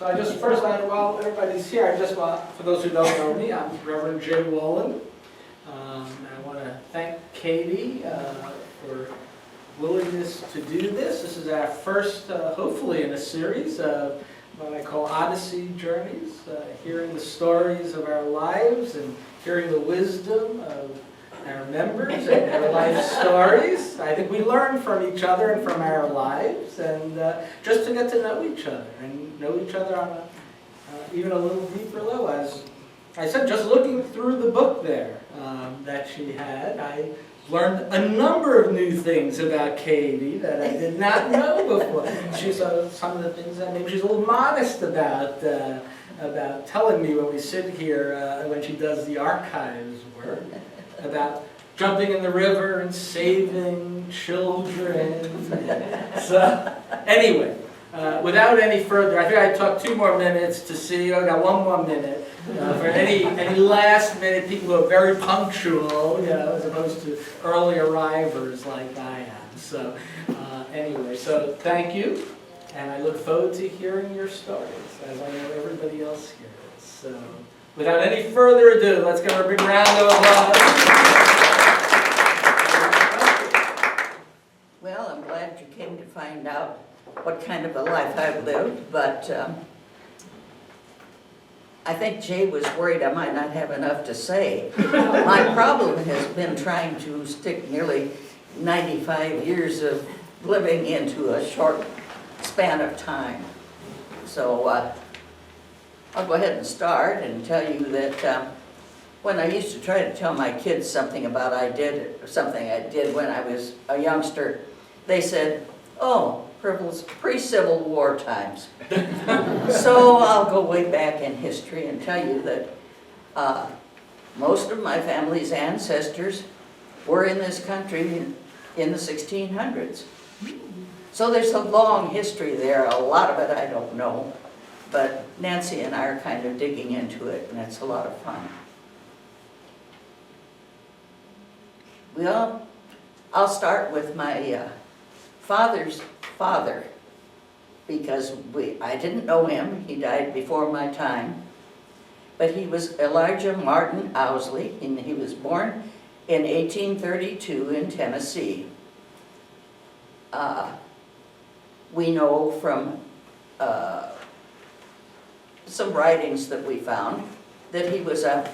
So I just first, while everybody's here, I just want, for those who don't know me, I'm Reverend Jay Wallen. I want to thank Katy for willingness to do this. This is our first, hopefully, in a series of what I call Odyssey journeys, hearing the stories of our lives and hearing the wisdom of our members and their life stories. I think we learn from each other and from our lives, and just to get to know each other and know each other on a, even a little deeper level. As I said, just looking through the book there that she had, I learned a number of new things about Katy that I did not know before. She's some of the things that maybe she's a little modest about telling me when we sit here when she does the archives work, about jumping in the river and saving children. So anyway, without any further, I think I took 2 more minutes to see. I got 1 more minute for any last minute people who are very punctual, you know, as opposed to early arrivers like I am. So anyway, so thank you, and I look forward to hearing your stories, as I know everybody else here is. So without any further ado, let's give her a big round of applause. Well, I'm glad you came to find out what kind of a life I've lived, but I think Jay was worried I might not have enough to say. My problem has been trying to stick nearly 95 years of living into a short span of time. So I'll go ahead and start and tell you that when I used to try to tell my kids something about something I did when I was a youngster, they said, "Oh, pre-Civil War times." So I'll go way back in history and tell you that most of my family's ancestors were in this country in the 1600s. So there's a long history there. A lot of it I don't know, but Nancy and I are kind of digging into it, and it's a lot of fun. Well, I'll start with my father's father, because I didn't know him. He died before my time. But he was Elijah Martin Owsley, and he was born in 1832 in Tennessee. We know from some writings that we found that he was a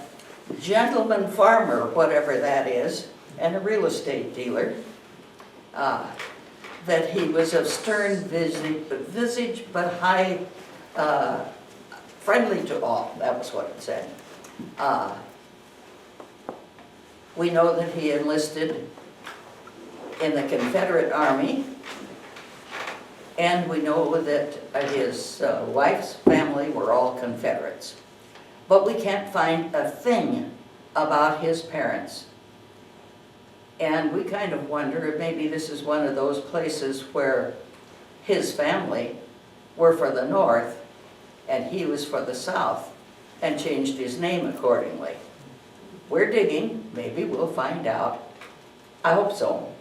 gentleman farmer, whatever that is, and a real estate dealer. That he was of stern visage but high, friendly to all. That was what it said. We know that he enlisted in the Confederate Army, and we know that his wife's family were all Confederates. But we can't find a thing about his parents. And we kind of wonder if maybe this is one of those places where his family were for the North and he was for the South, and changed his name accordingly. We're digging. Maybe we'll find out. I hope so.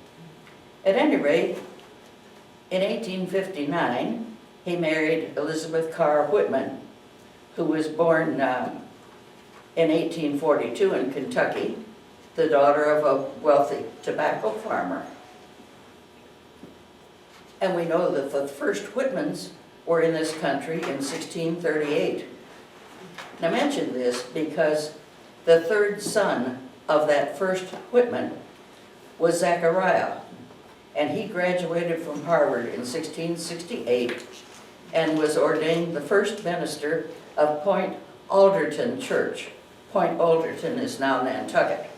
At any rate, in 1859, he married Elizabeth Carr Whitman, who was born in 1842 in Kentucky, the daughter of a wealthy tobacco farmer. And we know that the first Whitmans were in this country in 1638. And I mention this because the third son of that first Whitman was Zechariah, and he graduated from Harvard in 1668 and was ordained the first minister of Point Alderton Church. Point Alderton is now Nantucket.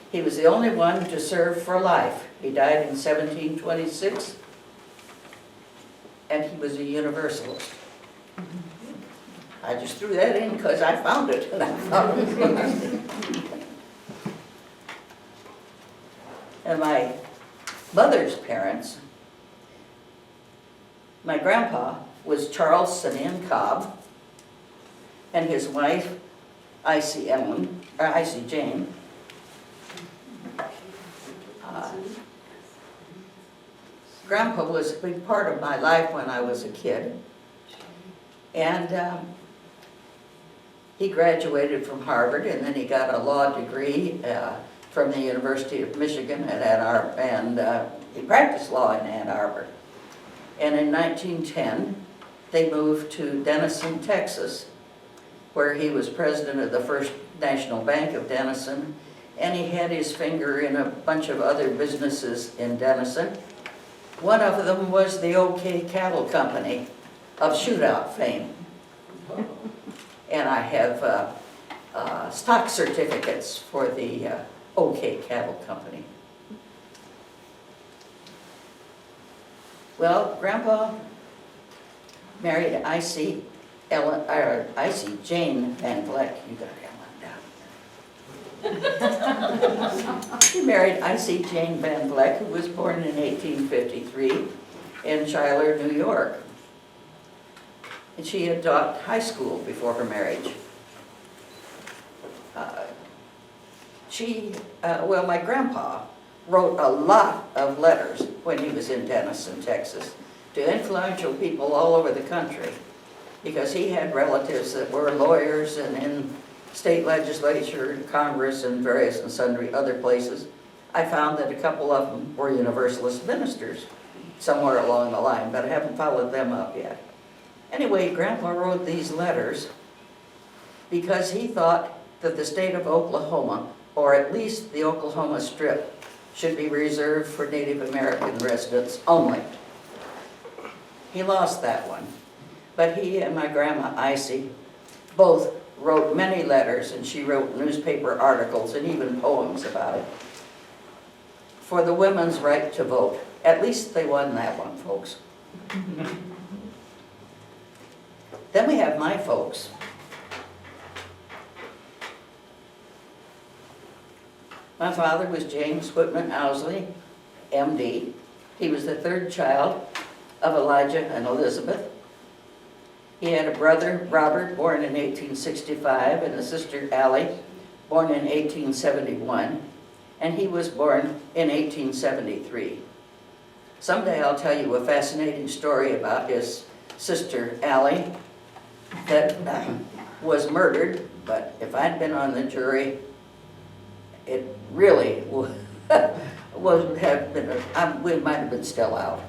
He was the only one to serve for life. He died in 1726, and he was a Universalist. I just threw that in because I found it, and I thought it was interesting. And my mother's parents, my grandpa was Charles Simeon Cobb, and his wife, Icy Jane. Grandpa was a big part of my life when I was a kid. And he graduated from Harvard, and then he got a law degree from the University of Michigan at Ann Arbor, and he practiced law in Ann Arbor. And in 1910, they moved to Denison, Texas, where he was president of the First National Bank of Denison, and he had his finger in a bunch of other businesses in Denison. One of them was the OK Cattle Company of shootout fame. And I have stock certificates for the OK Cattle Company. Well, Grandpa married I.C. Jane Van Vleck. You got Ellen down. He married I.C. Jane Van Vleck, who was born in 1853 in Schuyler, New York. And she had taught high school before her marriage. My grandpa wrote a lot of letters when he was in Denison, Texas, to influential people all over the country, because he had relatives that were lawyers and in state legislature and Congress and various and sundry other places. I found that a couple of them were Universalist ministers somewhere along the line, but I haven't followed them up yet. Anyway, Grandpa wrote these letters because he thought that the state of Oklahoma, or at least the Oklahoma Strip, should be reserved for Native American residents only. He lost that one, but he and my grandma Icy both wrote many letters, and she wrote newspaper articles and even poems about it, for the women's right to vote. At least they won that one, folks. Then we have my folks. My father was James Whitman Owsley, MD. He was the third child of Elijah and Elizabeth. He had a brother, Robert, born in 1865, and a sister, Allie, born in 1871, and he was born in 1873. Someday I'll tell you a fascinating story about his sister, Allie, that was murdered, but if I'd been on the jury, it really would have been, we might have been still out.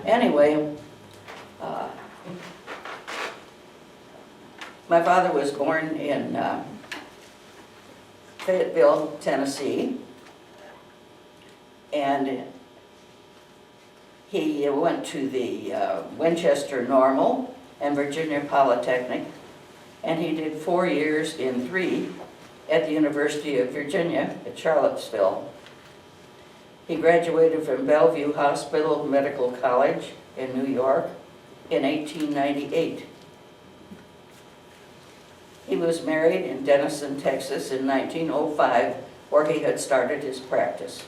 Anyway, my father was born in Fayetteville, Tennessee, and he went to the Winchester Normal and Virginia Polytechnic, and he did 4 years in 3 at the University of Virginia at Charlottesville. He graduated from Bellevue Hospital Medical College in New York in 1898. He was married in Denison, Texas in 1905, where he had started his practice.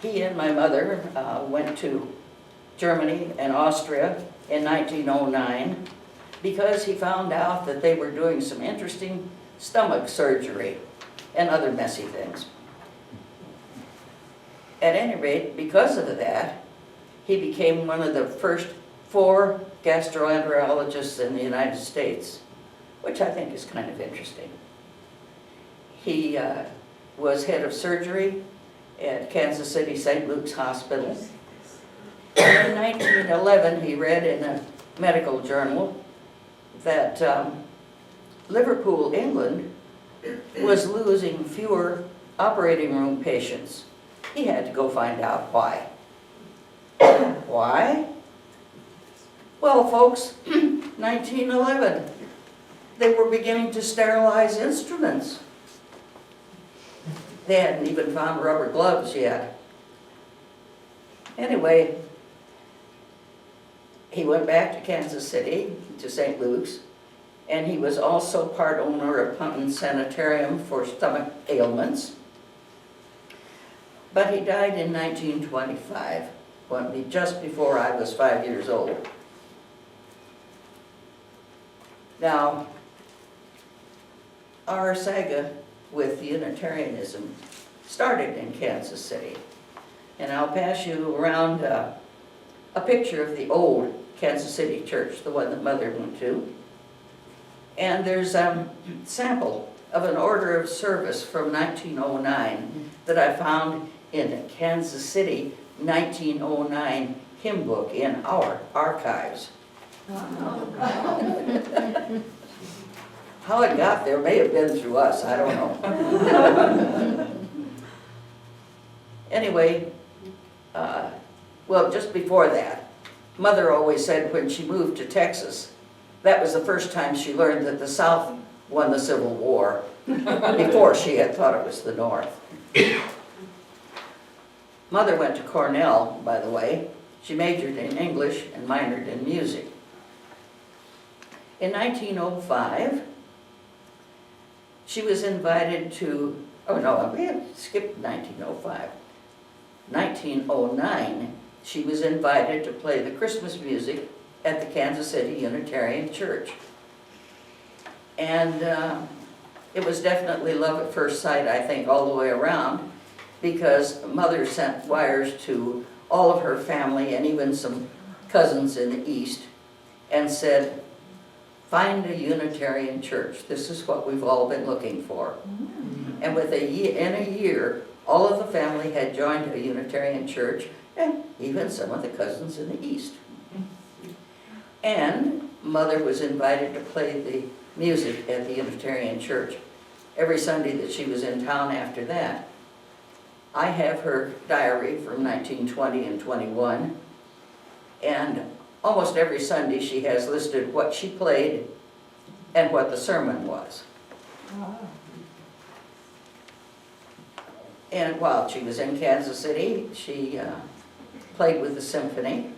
He and my mother went to Germany and Austria in 1909 because he found out that they were doing some interesting stomach surgery and other messy things. At any rate, because of that, he became one of the first 4 gastroenterologists in the United States, which I think is kind of interesting. He was head of surgery at Kansas City St. Luke's Hospital. And in 1911, he read in a medical journal that Liverpool, England, was losing fewer operating room patients. He had to go find out why. Why? Well, folks, 1911, they were beginning to sterilize instruments. They hadn't even found rubber gloves yet. Anyway, he went back to Kansas City, to St. Luke's, and he was also part owner of Punton Sanitarium for stomach ailments. But he died in 1925, just before I was 5 years old. Now, our saga with Unitarianism started in Kansas City. And I'll pass you around a picture of the old Kansas City church, the one that Mother went to. And there's a sample of an order of service from 1909 that I found in a Kansas City 1909 hymn book in our archives. How it got there may have been through us, I don't know. Anyway, well, just before that, Mother always said when she moved to Texas, that was the first time she learned that the South won the Civil War. Before she had thought it was the North. Mother went to Cornell, by the way. She majored in English and minored in music. In 1905, she was invited to, oh no, we have skipped 1905. 1909, she was invited to play the Christmas music at the Kansas City Unitarian Church. And it was definitely love at first sight, I think, all the way around, because Mother sent wires to all of her family and even some cousins in the East and said, find a Unitarian church. This is what we've all been looking for. And in a year, all of the family had joined a Unitarian church, and even some of the cousins in the East. And Mother was invited to play the music at the Unitarian church every Sunday that she was in town after that. I have her diary from 1920 and 21, and almost every Sunday she has listed what she played and what the sermon was. And while she was in Kansas City, she played with the symphony.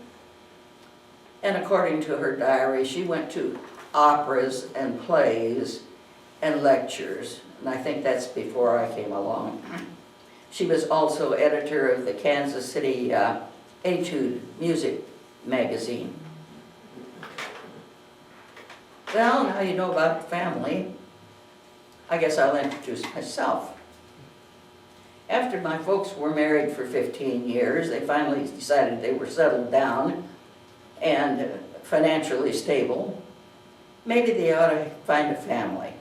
And according to her diary, she went to operas and plays and lectures. And I think that's before I came along. She was also editor of the Kansas City Etude Music magazine. Well, now you know about family. I guess I'll introduce myself. After my folks were married for 15 years, they finally decided they were settled down and financially stable. Maybe they ought to find a family.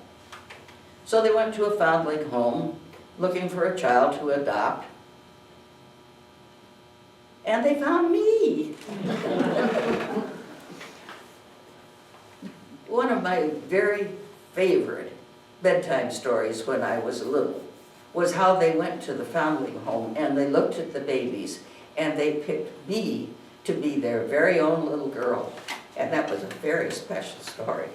So they went to a foundling home looking for a child to adopt. And they found me. One of my very favorite bedtime stories when I was little was how they went to the foundling home and they looked at the babies and they picked me to be their very own little girl. And that was a very special story.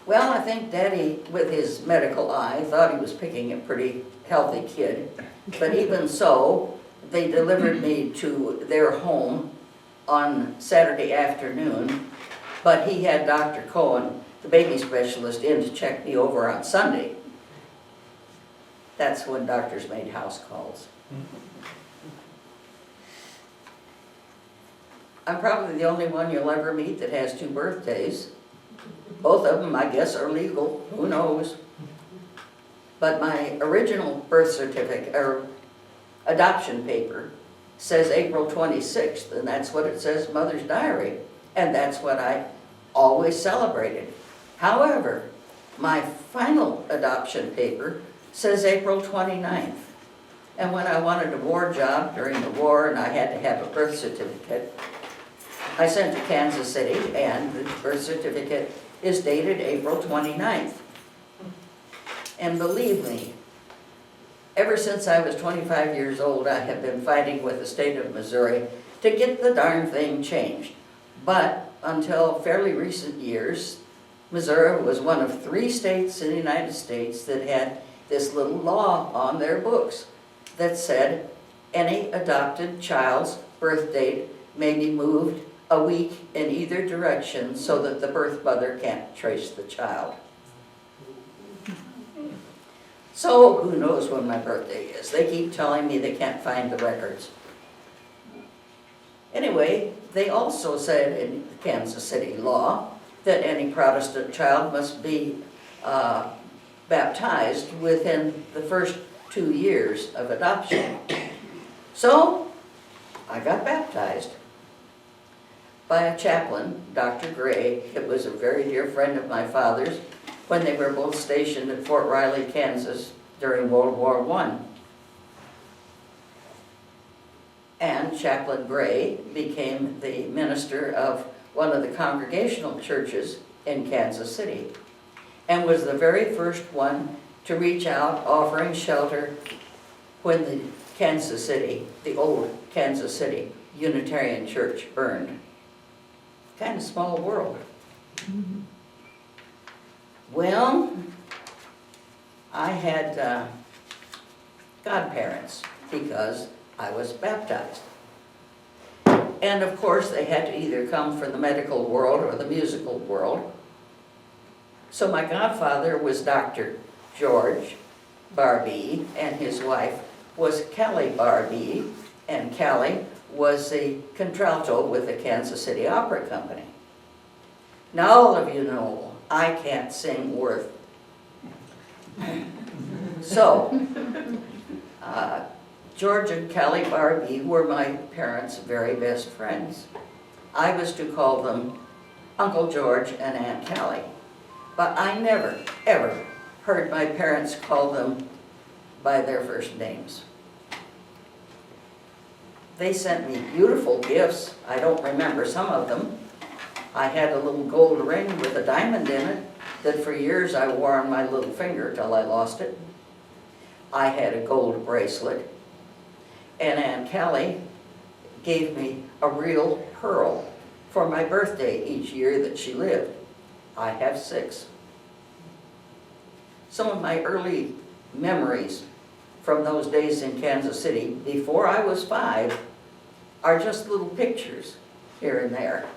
Well, I think Daddy, with his medical eye, thought he was picking a pretty healthy kid. But even so, they delivered me to their home on Saturday afternoon. But he had Dr. Cohen, the baby specialist, in to check me over on Sunday. That's when doctors made house calls. I'm probably the only one you'll ever meet that has 2 birthdays. Both of them, I guess, are legal. Who knows? But my original birth certificate, or adoption paper, says April 26th, and that's what it says in Mother's diary. And that's what I always celebrated. However, my final adoption paper says April 29th. And when I wanted a war job during the war and I had to have a birth certificate, I sent to Kansas City and the birth certificate is dated April 29th. And believe me, ever since I was 25 years old, I have been fighting with the state of Missouri to get the darn thing changed. But until fairly recent years, Missouri was one of 3 states in the United States that had this little law on their books that said any adopted child's birth date may be moved a week in either direction so that the birth mother can't trace the child. So who knows when my birthday is? They keep telling me they can't find the records. Anyway, they also said in the Kansas City law that any Protestant child must be baptized within the first 2 years of adoption. So I got baptized. by a chaplain, Dr. Gray. It was a very dear friend of my father's when they were both stationed at Fort Riley, Kansas during World War I. And Chaplain Gray became the minister of one of the congregational churches in Kansas City and was the very first one to reach out offering shelter when the Kansas City, the old Kansas City Unitarian church burned. Kind of small world. Well, I had godparents because I was baptized. And of course, they had to either come from the medical world or the musical world. So my godfather was Dr. George Barbee, and his wife was Callie Barbee, and Callie was the contralto with the Kansas City Opera Company. Now all of you know I can't sing worth. So, George and Callie Barbee were my parents' very best friends. I was to call them Uncle George and Aunt Callie, but I never, ever heard my parents call them by their first names. They sent me beautiful gifts. I don't remember some of them. I had a little gold ring with a diamond in it that for years I wore on my little finger till I lost it. I had a gold bracelet. And Aunt Callie gave me a real pearl for my birthday each year that she lived. I have 6. Some of my early memories from those days in Kansas City, before I was 5, are just little pictures here and there.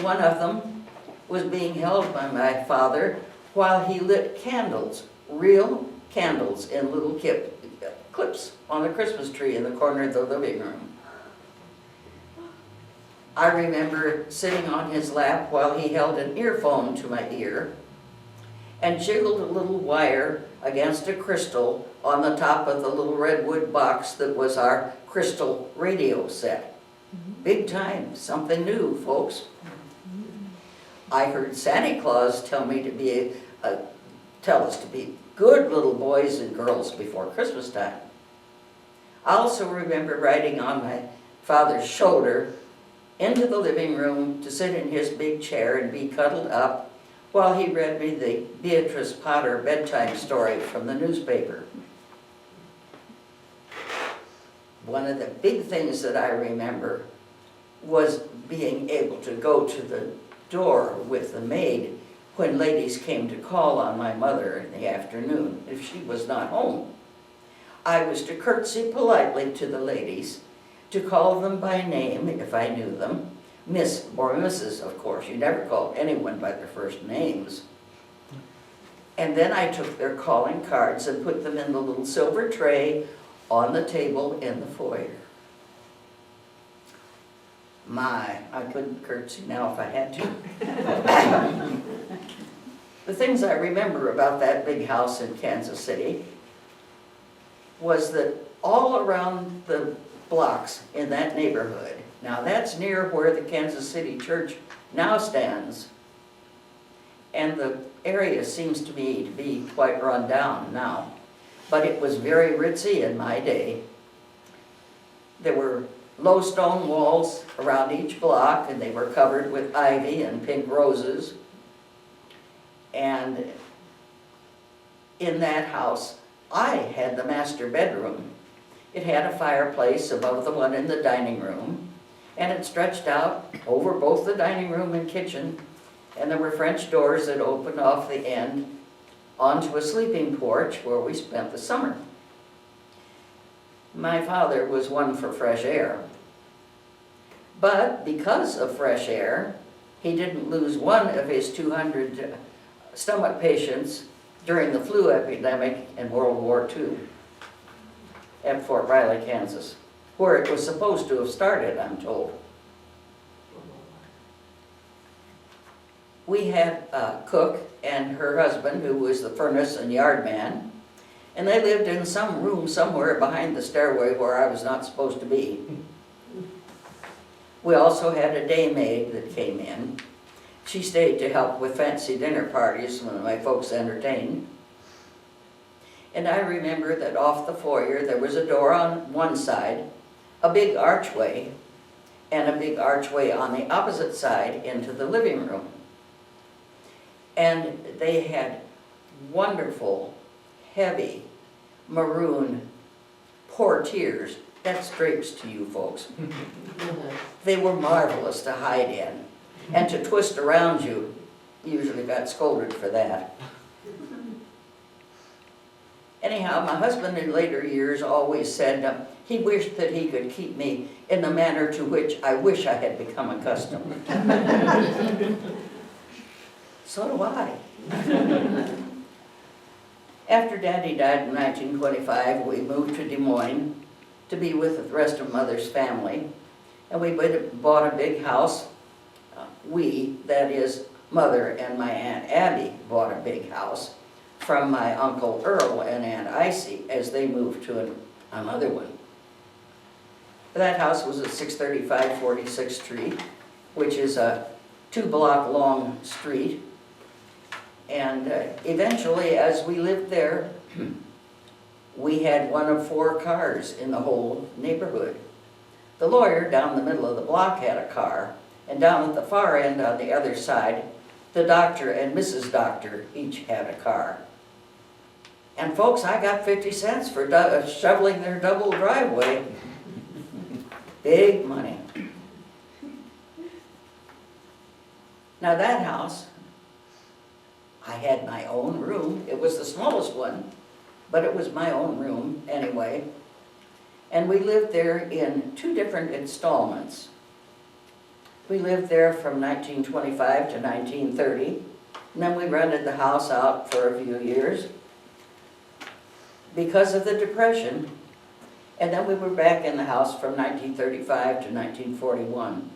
One of them was being held by my father while he lit candles, real candles in little clips on the Christmas tree in the corner of the living room. I remember sitting on his lap while he held an earphone to my ear and jiggled a little wire against a crystal on the top of the little redwood box that was our crystal radio set. Big time, something new, folks. I heard Santa Claus tell me to be tell us to be good little boys and girls before Christmas time. I also remember riding on my father's shoulder into the living room to sit in his big chair and be cuddled up while he read me the Beatrice Potter bedtime story from the newspaper. One of the big things that I remember was being able to go to the door with the maid when ladies came to call on my mother in the afternoon if she was not home. I was to curtsy politely to the ladies, to call them by name if I knew them, Miss or Mrs. of course. You never called anyone by their first names. And then I took their calling cards and put them in the little silver tray on the table in the foyer. My, I couldn't curtsy now if I had to. The things I remember about that big house in Kansas City was that all around the blocks in that neighborhood, now that's near where the Kansas City Church now stands, and the area seems to me to be quite run down now, but it was very ritzy in my day. There were low stone walls around each block, and they were covered with ivy and pink roses. And in that house, I had the master bedroom. It had a fireplace above the one in the dining room, and it stretched out over both the dining room and kitchen, and there were French doors that opened off the end onto a sleeping porch where we spent the summer. My father was one for fresh air. But because of fresh air, he didn't lose one of his 200 stomach patients during the flu epidemic in World War II at Fort Riley, Kansas, where it was supposed to have started, I'm told. We had a cook and her husband, who was the furnace and yard man, and they lived in some room somewhere behind the stairway where I was not supposed to be. We also had a day maid that came in. She stayed to help with fancy dinner parties when my folks entertained. And I remember that off the foyer there was a door on one side, a big archway, and a big archway on the opposite side into the living room. And they had wonderful, heavy, maroon portieres. That's drapes to you folks. They were marvelous to hide in. And to twist around you, usually got scolded for that. Anyhow, my husband in later years always said he wished that he could keep me in the manner to which I wish I had become accustomed. So do I. After Daddy died in 1925, we moved to Des Moines to be with the rest of Mother's family. And we bought a big house. That is, Mother and my Aunt Abby bought a big house from my Uncle Earl and Aunt Icy as they moved to another one. That house was at 635 46th Street, which is a 2-block long street. And eventually, as we lived there, we had one of 4 cars in the whole neighborhood. The lawyer down the middle of the block had a car, and down at the far end on the other side, the doctor and Mrs. Doctor each had a car. And folks, I got 50 cents for shoveling their double driveway. Big money. Now that house, I had my own room. It was the smallest one, but it was my own room anyway. And we lived there in 2 different installments. We lived there from 1925 to 1930, and then we rented the house out for a few years because of the Depression, and then we were back in the house from 1935 to 1941.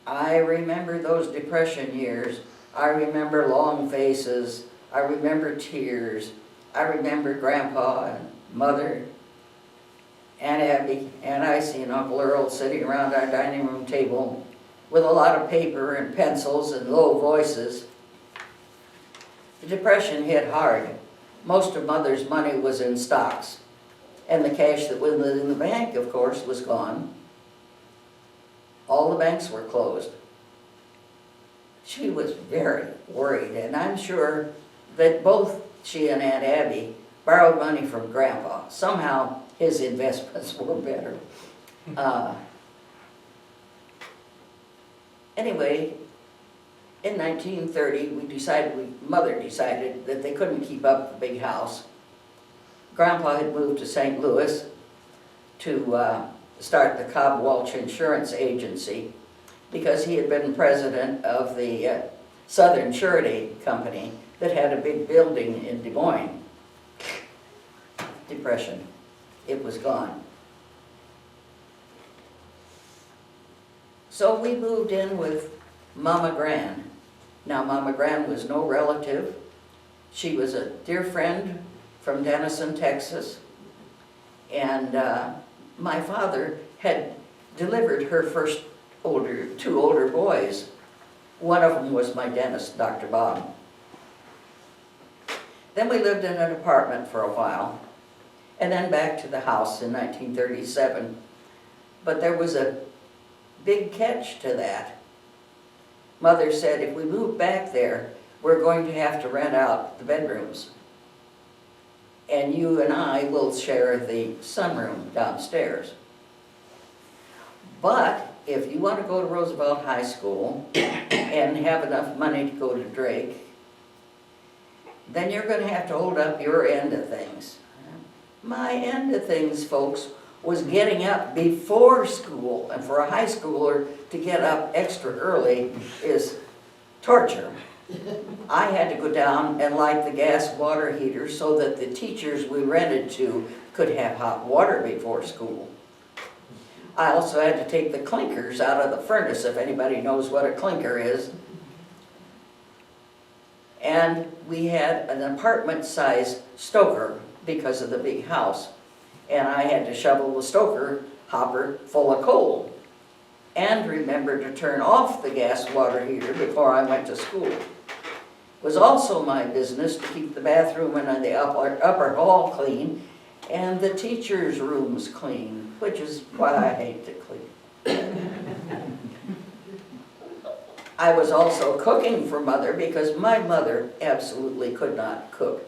I remember those Depression years. I remember long faces. I remember tears. I remember Grandpa and Mother, Aunt Abby, Aunt Icy, and Uncle Earl sitting around our dining room table with a lot of paper and pencils and low voices. The Depression hit hard. Most of Mother's money was in stocks, and the cash that was in the bank, of course, was gone. All the banks were closed. She was very worried, and I'm sure that both she and Aunt Abby borrowed money from Grandpa. Somehow his investments were better. Anyway, in 1930, Mother decided that they couldn't keep up the big house. Grandpa had moved to St. Louis to start the Cobb Walsh Insurance Agency because he had been president of the Southern Surety Company that had a big building in Des Moines. Depression. It was gone. So we moved in with Mama Gran. Now, Mama Gran was no relative. She was a dear friend from Denison, Texas. And my father had delivered her first 2 older boys. One of them was my dentist, Dr. Bob. Then we lived in an apartment for a while, and then back to the house in 1937. But there was a big catch to that. Mother said, if we move back there, we're going to have to rent out the bedrooms. And you and I will share the sunroom downstairs. But if you want to go to Roosevelt High School and have enough money to go to Drake, then you're going to have to hold up your end of things. My end of things, folks, was getting up before school, and for a high schooler to get up extra early is torture. I had to go down and light the gas water heater so that the teachers we rented to could have hot water before school. I also had to take the clinkers out of the furnace, if anybody knows what a clinker is. And we had an apartment-sized stoker because of the big house. And I had to shovel the stoker hopper full of coal. And remember to turn off the gas water heater before I went to school. It was also my business to keep the bathroom and the upper hall clean and the teachers' rooms clean, which is why I hate to clean. I was also cooking for Mother because my mother absolutely could not cook.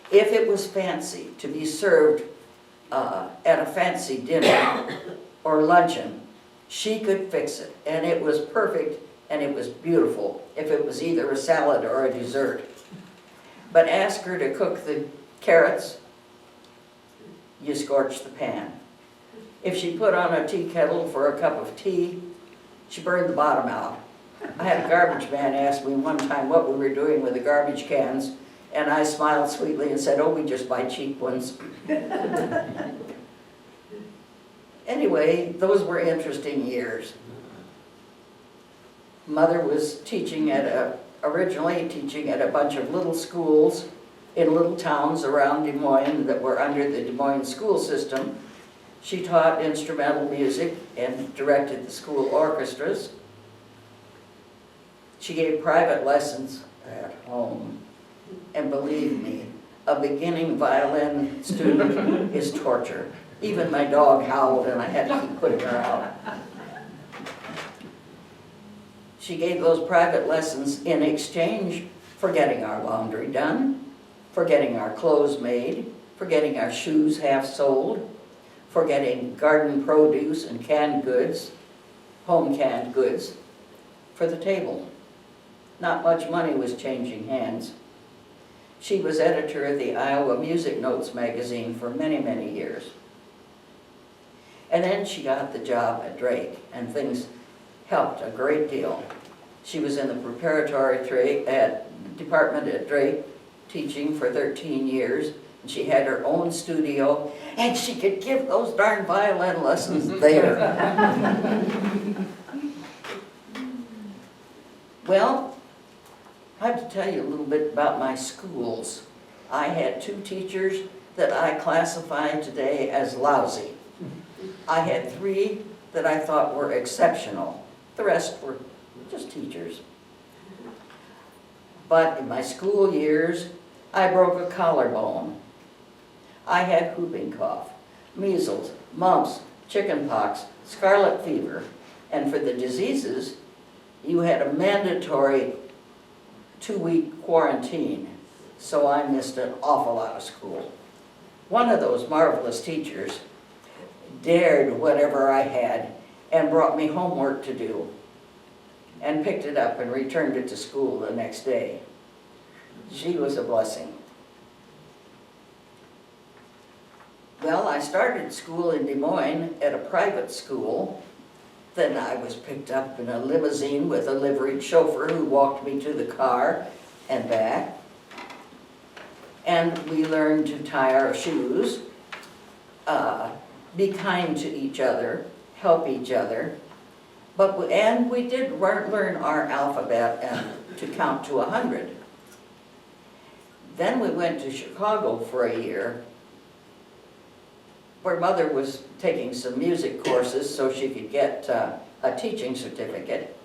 If it was fancy to be served at a fancy dinner or luncheon, she could fix it, and it was perfect and it was beautiful if it was either a salad or a dessert. But ask her to cook the carrots, you scorch the pan. If she put on a tea kettle for a cup of tea, she burned the bottom out. I had a garbage man ask me one time what we were doing with the garbage cans, and I smiled sweetly and said, "Oh, we just buy cheap ones." Anyway, those were interesting years. Mother was originally teaching at a bunch of little schools in little towns around Des Moines that were under the Des Moines school system. She taught instrumental music and directed the school orchestras. She gave private lessons at home. And believe me, a beginning violin student is torture. Even my dog howled and I had to keep putting her out. She gave those private lessons in exchange for getting our laundry done, for getting our clothes made, for getting our shoes half soled, for getting garden produce and canned goods, home canned goods, for the table. Not much money was changing hands. She was editor of the Iowa Music Notes magazine for many, many years. And then she got the job at Drake, and things helped a great deal. She was in the preparatory department at Drake, teaching for 13 years, and she had her own studio, and she could give those darn violin lessons there. Well, I have to tell you a little bit about my schools. I had 2 teachers that I classified today as lousy. I had 3 that I thought were exceptional. The rest were just teachers. But in my school years, I broke a collarbone. I had whooping cough, measles, mumps, chickenpox, scarlet fever, and for the diseases, you had a mandatory 2-week quarantine, so I missed an awful lot of school. One of those marvelous teachers dared whatever I had and brought me homework to do and picked it up and returned it to school the next day. She was a blessing. Well, I started school in Des Moines at a private school. Then I was picked up in a limousine with a liveried chauffeur who walked me to the car and back. And we learned to tie our shoes, be kind to each other, help each other. And we did learn our alphabet and to count to 100. Then we went to Chicago for a year, where Mother was taking some music courses so she could get a teaching certificate.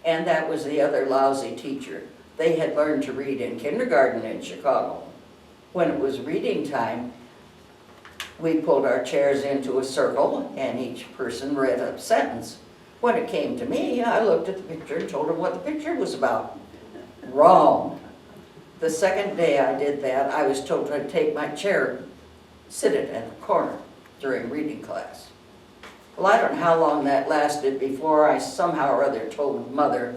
And that was the other lousy teacher. They had learned to read in kindergarten in Chicago. When it was reading time, we pulled our chairs into a circle and each person read a sentence. When it came to me, I looked at the picture and told them what the picture was about. Wrong. The second day I did that, I was told to take my chair, sit it in the corner during reading class. Well, I don't know how long that lasted before I somehow or other told Mother.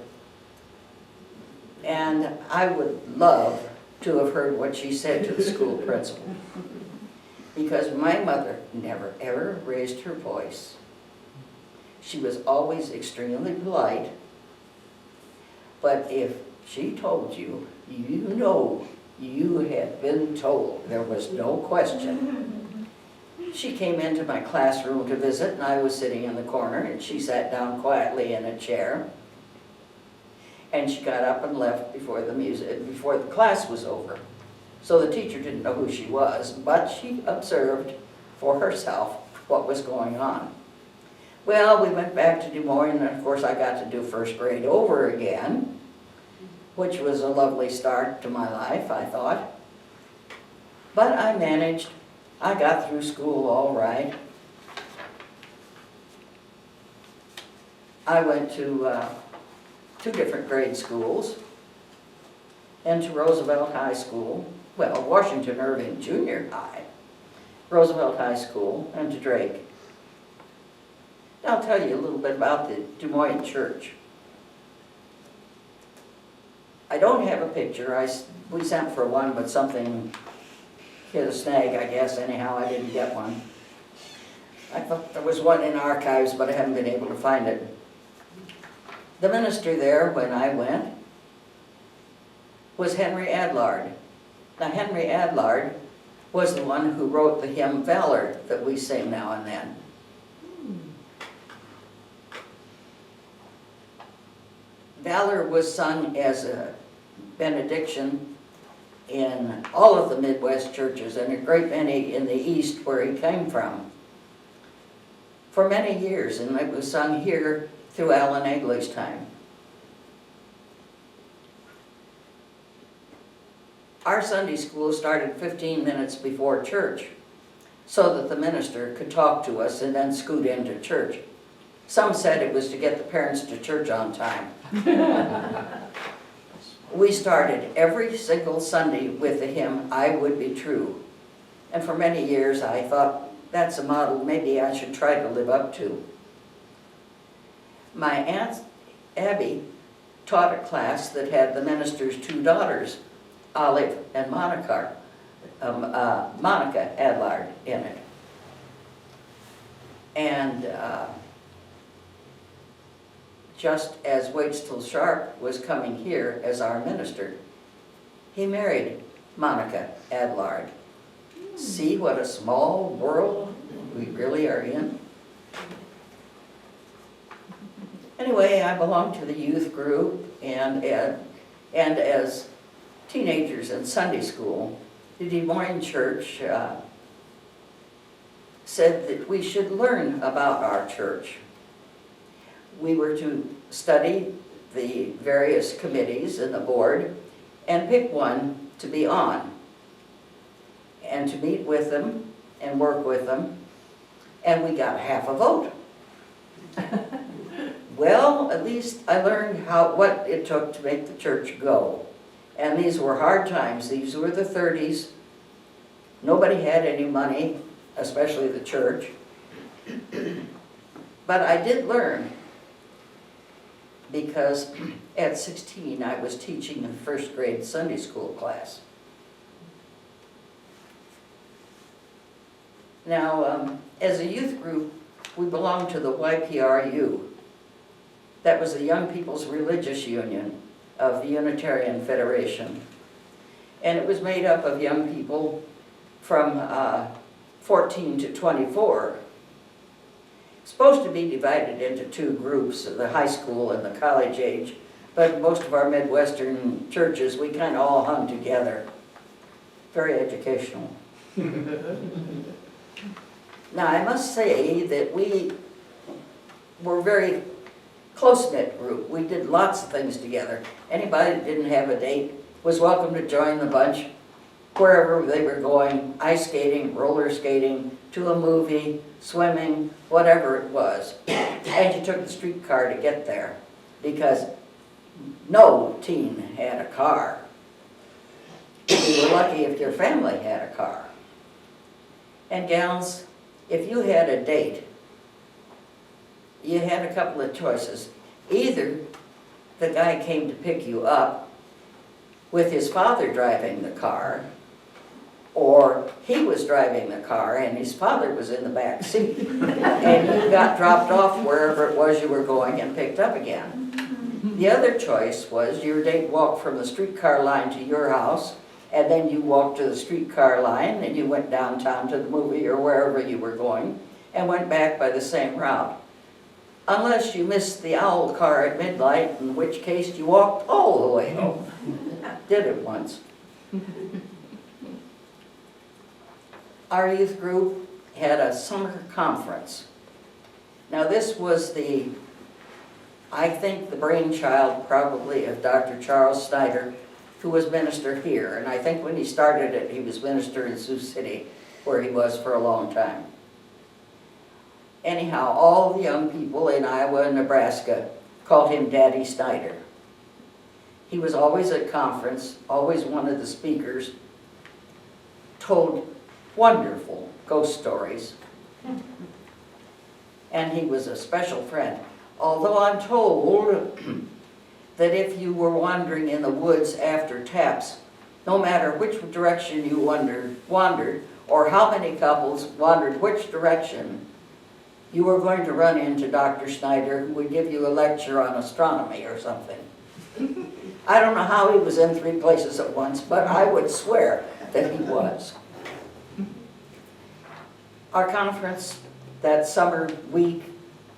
And I would love to have heard what she said to the school principal. Because my mother never ever raised her voice. She was always extremely polite. But if she told you, you know you had been told. There was no question. She came into my classroom to visit, and I was sitting in the corner, and she sat down quietly in a chair. And she got up and left before the class was over. So the teacher didn't know who she was, but she observed for herself what was going on. Well, we went back to Des Moines, and of course I got to do first grade over again, which was a lovely start to my life, I thought. But I managed. I got through school all right. I went to 2 different grade schools, and to Roosevelt High School, well, Washington Irving Junior High, Roosevelt High School, and to Drake. I'll tell you a little bit about the Des Moines Church. I don't have a picture. We sent for one, but something hit a snag, I guess. Anyhow, I didn't get one. I thought there was one in archives, but I haven't been able to find it. The minister there, when I went, was Henry Adlard. Now, Henry Adlard was the one who wrote the hymn Valor that we sing now and then. Valor was sung as a benediction in all of the Midwest churches and a great many in the East where he came from for many years, and it was sung here through Alan Egley's time. Our Sunday school started 15 minutes before church so that the minister could talk to us and then scoot into church. Some said it was to get the parents to church on time. We started every single Sunday with the hymn, "I Would Be True." And for many years I thought, that's a model maybe I should try to live up to. My Aunt Abby taught a class that had the minister's 2 daughters, Olive and Monica Adlard, in it. And just as Waitstill Sharp was coming here as our minister, he married Monica Adlard. See what a small world we really are in? Anyway, I belonged to the youth group, and as teenagers in Sunday school, the Des Moines Church said that we should learn about our church. We were to study the various committees and the board and pick one to be on, and to meet with them and work with them, and we got half a vote. Well, at least I learned what it took to make the church go. And these were hard times. These were the 30s. Nobody had any money, especially the church. But I did learn, because at 16 I was teaching a first grade Sunday school class. Now, as a youth group, we belonged to the YPRU. That was the Young People's Religious Union of the Unitarian Federation. And it was made up of young people from 14 to 24. It's supposed to be divided into 2 groups, the high school and the college age, but most of our Midwestern churches, we kind of all hung together. Very educational. Now, I must say that we were a very close-knit group. We did lots of things together. Anybody that didn't have a date was welcome to join the bunch wherever they were going, ice skating, roller skating, to a movie, swimming, whatever it was. And you took the streetcar to get there, because no teen had a car. You were lucky if your family had a car. And gals, if you had a date, you had a couple of choices. Either the guy came to pick you up with his father driving the car, or he was driving the car and his father was in the back seat, and you got dropped off wherever it was you were going and picked up again. The other choice was your date walked from the streetcar line to your house, and then you walked to the streetcar line and you went downtown to the movie or wherever you were going and went back by the same route. Unless you missed the owl car at midnight, in which case you walked all the way home. Did it once. Our youth group had a summer conference. Now this was I think the brainchild probably of Dr. Charles Snyder, who was minister here. And I think when he started it, he was minister in Sioux City, where he was for a long time. Anyhow, all the young people in Iowa and Nebraska called him Daddy Snyder. He was always at conference, always one of the speakers, told wonderful ghost stories. And he was a special friend. Although I'm told that if you were wandering in the woods after taps, no matter which direction you wandered, or how many couples wandered which direction, you were going to run into Dr. Snyder, who would give you a lecture on astronomy or something. I don't know how he was in 3 places at once, but I would swear that he was. Our conference that summer week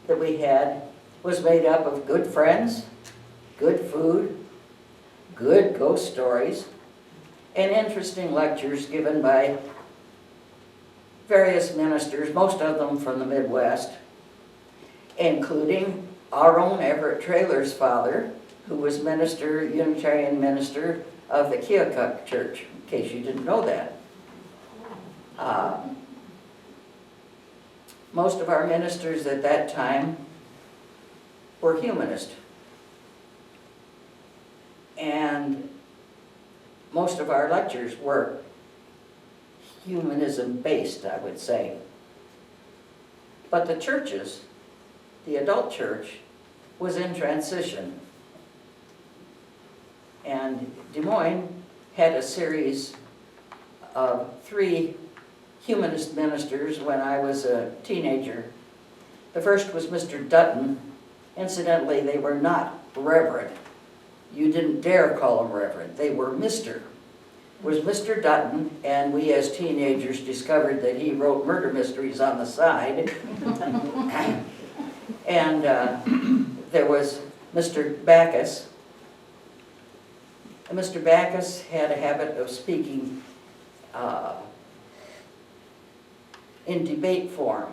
that we had was made up of good friends, good food, good ghost stories, and interesting lectures given by various ministers, most of them from the Midwest, including our own Everett Traylor's father, who was Unitarian minister of the Keokuk Church, in case you didn't know that. Most of our ministers at that time were humanist. And most of our lectures were humanism based, I would say. But the churches, the adult church, was in transition. And Des Moines had a series of 3 humanist ministers when I was a teenager. The first was Mr. Dutton. Incidentally, they were not reverend. You didn't dare call them reverend. They were Mr. It was Mr. Dutton, and we as teenagers discovered that he wrote murder mysteries on the side. And there was Mr. Backus. And Mr. Backus had a habit of speaking in debate form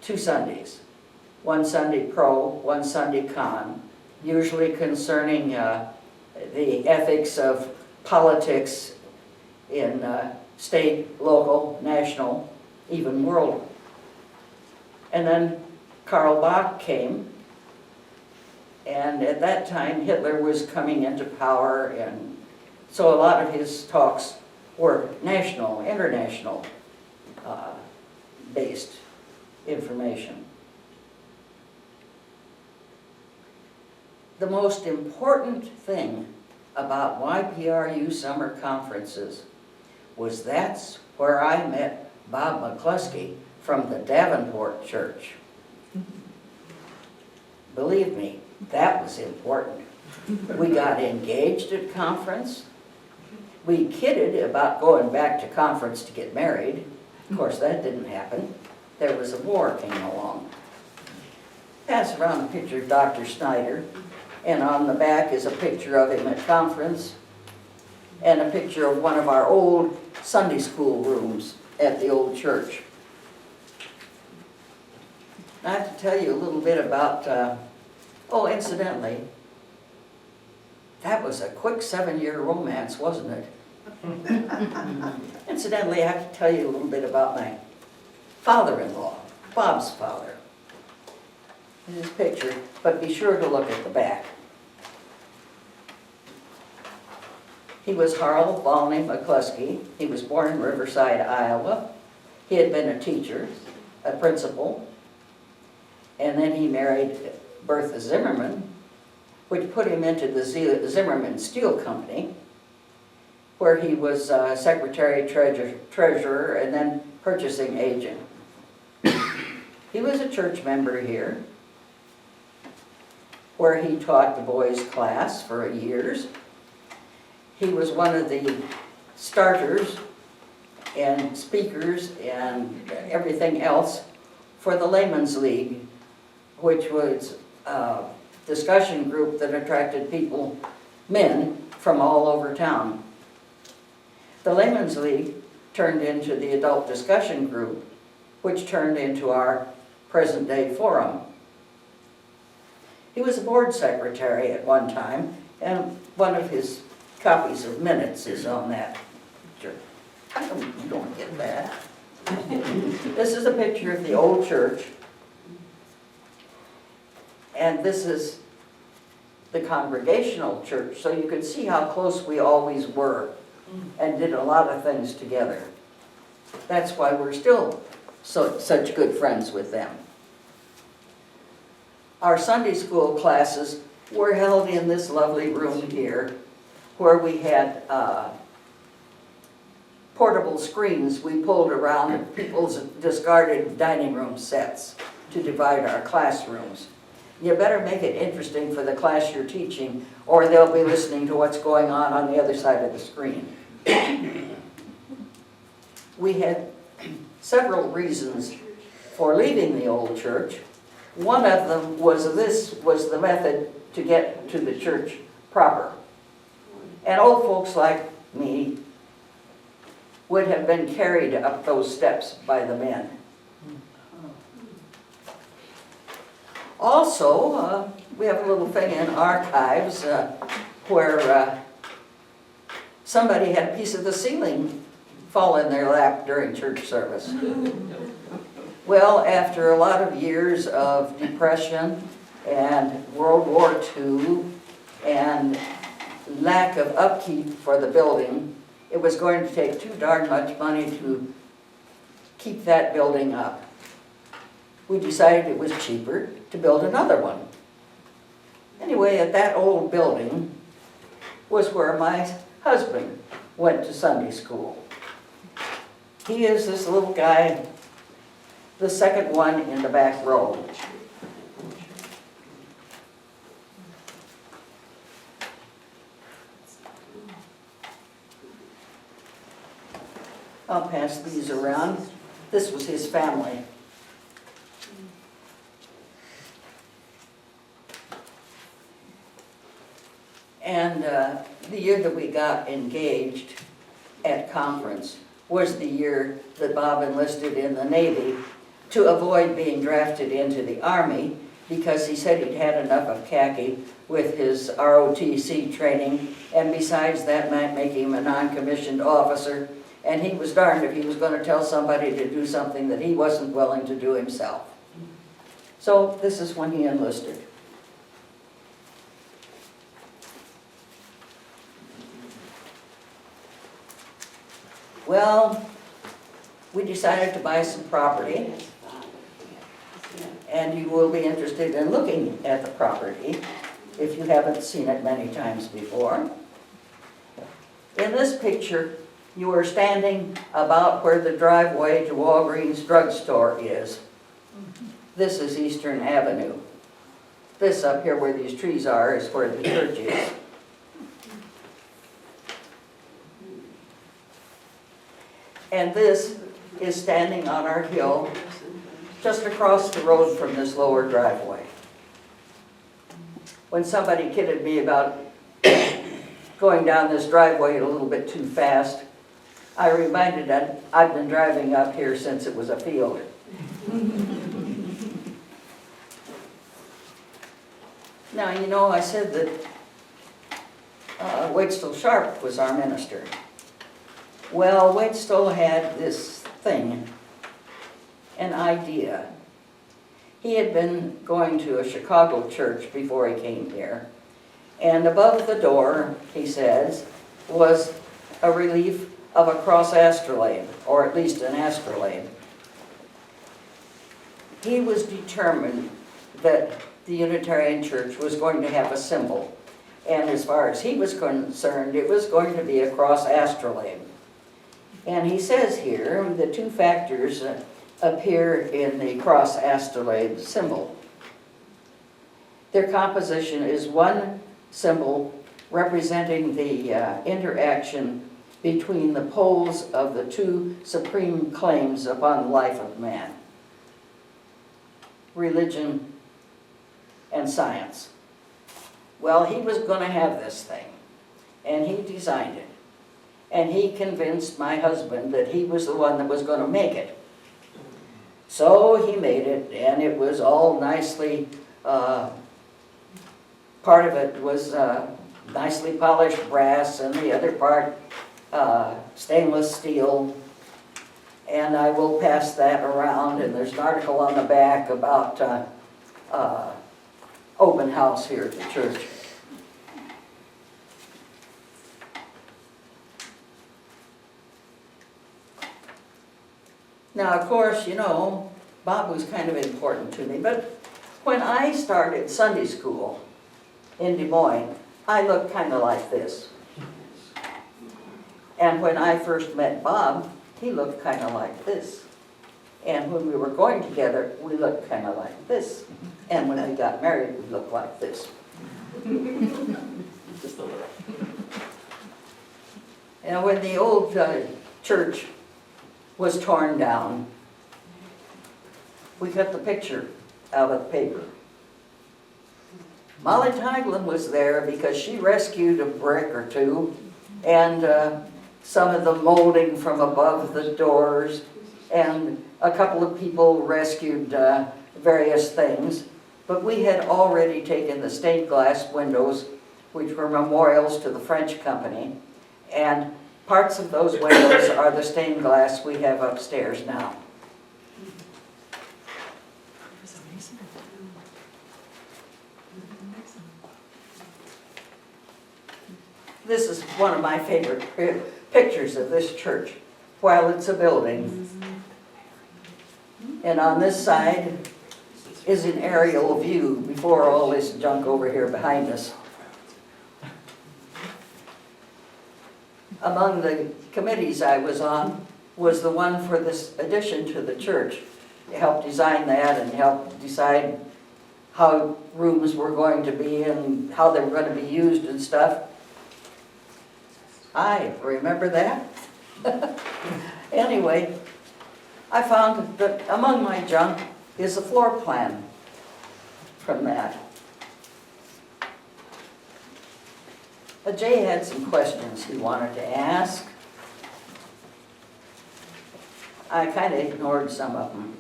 2 Sundays. One Sunday pro, one Sunday con, usually concerning the ethics of politics in state, local, national, even world. And then Karl Bach came, and at that time Hitler was coming into power, and so a lot of his talks were national, international based information. The most important thing about YPRU summer conferences was that's where I met Bob McCluskey from the Davenport Church. Believe me, that was important. We got engaged at conference. We kidded about going back to conference to get married. Of course, that didn't happen. There was a war came along. Pass around a picture of Dr. Snyder, and on the back is a picture of him at conference, and a picture of one of our old Sunday school rooms at the old church. I have to tell you a little bit about, incidentally, that was a quick 7-year romance, wasn't it? Incidentally, I have to tell you a little bit about my father-in-law, Bob's father. In his picture, but be sure to look at the back. He was Harl Volney McCluskey. He was born in Riverside, Iowa. He had been a teacher, a principal, and then he married Bertha Zimmerman, which put him into the Zimmerman Steel Company, where he was secretary, treasurer, and then purchasing agent. He was a church member here, where he taught the boys' class for years. He was one of the starters and speakers and everything else for the Layman's League, which was a discussion group that attracted people, men, from all over town. The Layman's League turned into the Adult Discussion Group, which turned into our present-day forum. He was a board secretary at one time, and one of his copies of minutes is on that picture. You don't get that. This is a picture of the old church, and this is the Congregational church, so you could see how close we always were and did a lot of things together. That's why we're still such good friends with them. Our Sunday school classes were held in this lovely room here, where we had portable screens we pulled around people's discarded dining room sets to divide our classrooms. You better make it interesting for the class you're teaching, or they'll be listening to what's going on the other side of the screen. We had several reasons for leaving the old church. One of them was the method to get to the church proper. And old folks like me would have been carried up those steps by the men. Also, we have a little thing in archives where somebody had a piece of the ceiling fall in their lap during church service. Well, after a lot of years of depression and World War II and lack of upkeep for the building, it was going to take too darn much money to keep that building up. We decided it was cheaper to build another one. Anyway, at that old building was where my husband went to Sunday school. He is this little guy, the second one in the back row. I'll pass these around. This was his family. And the year that we got engaged at conference was the year that Bob enlisted in the Navy to avoid being drafted into the Army, because he said he'd had enough of khaki with his ROTC training, and besides that might make him a non-commissioned officer, and he was darned if he was going to tell somebody to do something that he wasn't willing to do himself. So this is when he enlisted. Well, we decided to buy some property, and you will be interested in looking at the property if you haven't seen it many times before. In this picture, you are standing about where the driveway to Walgreens drugstore is. This is Eastern Avenue. This up here where these trees are is where the church is. And this is standing on our hill just across the road from this lower driveway. When somebody kidded me about going down this driveway a little bit too fast, I reminded that I've been driving up here since it was a field. Now, you know, I said that Waitstill Sharp was our minister. Well, Waitstill had this thing, an idea. He had been going to a Chicago church before he came here, and above the door, he says, was a relief of a cross astrolabe, or at least an astrolabe. He was determined that the Unitarian Church was going to have a symbol, and as far as he was concerned, it was going to be a cross astrolabe. And he says here, the two factors appear in the cross astrolabe symbol. Their composition is one symbol representing the interaction between the poles of the two supreme claims upon the life of man: religion and science. Well, he was going to have this thing, and he designed it. And he convinced my husband that he was the one that was going to make it. So he made it, and it was all nicely, part of it was nicely polished brass, and the other part stainless steel. And I will pass that around, and there's an article on the back about open house here at the church. Now, of course, you know, Bob was kind of important to me, but when I started Sunday school in Des Moines, I looked kind of like this. And when I first met Bob, he looked kind of like this. And when we were going together, we looked kind of like this. And when we got married, we looked like this. Just a little. And when the old church was torn down, we cut the picture out of the paper. Molly Tiglin was there because she rescued a brick or two and some of the molding from above the doors, and a couple of people rescued various things. But we had already taken the stained glass windows, which were memorials to the French company, and parts of those windows are the stained glass we have upstairs now. This is one of my favorite pictures of this church, while it's a building. And on this side is an aerial view before all this junk over here behind us. Among the committees I was on was the one for this addition to the church. It helped design that and helped decide how rooms were going to be and how they were going to be used and stuff. I remember that. Anyway, I found that among my junk is a floor plan from that. Jay had some questions he wanted to ask. I kind of ignored some of them.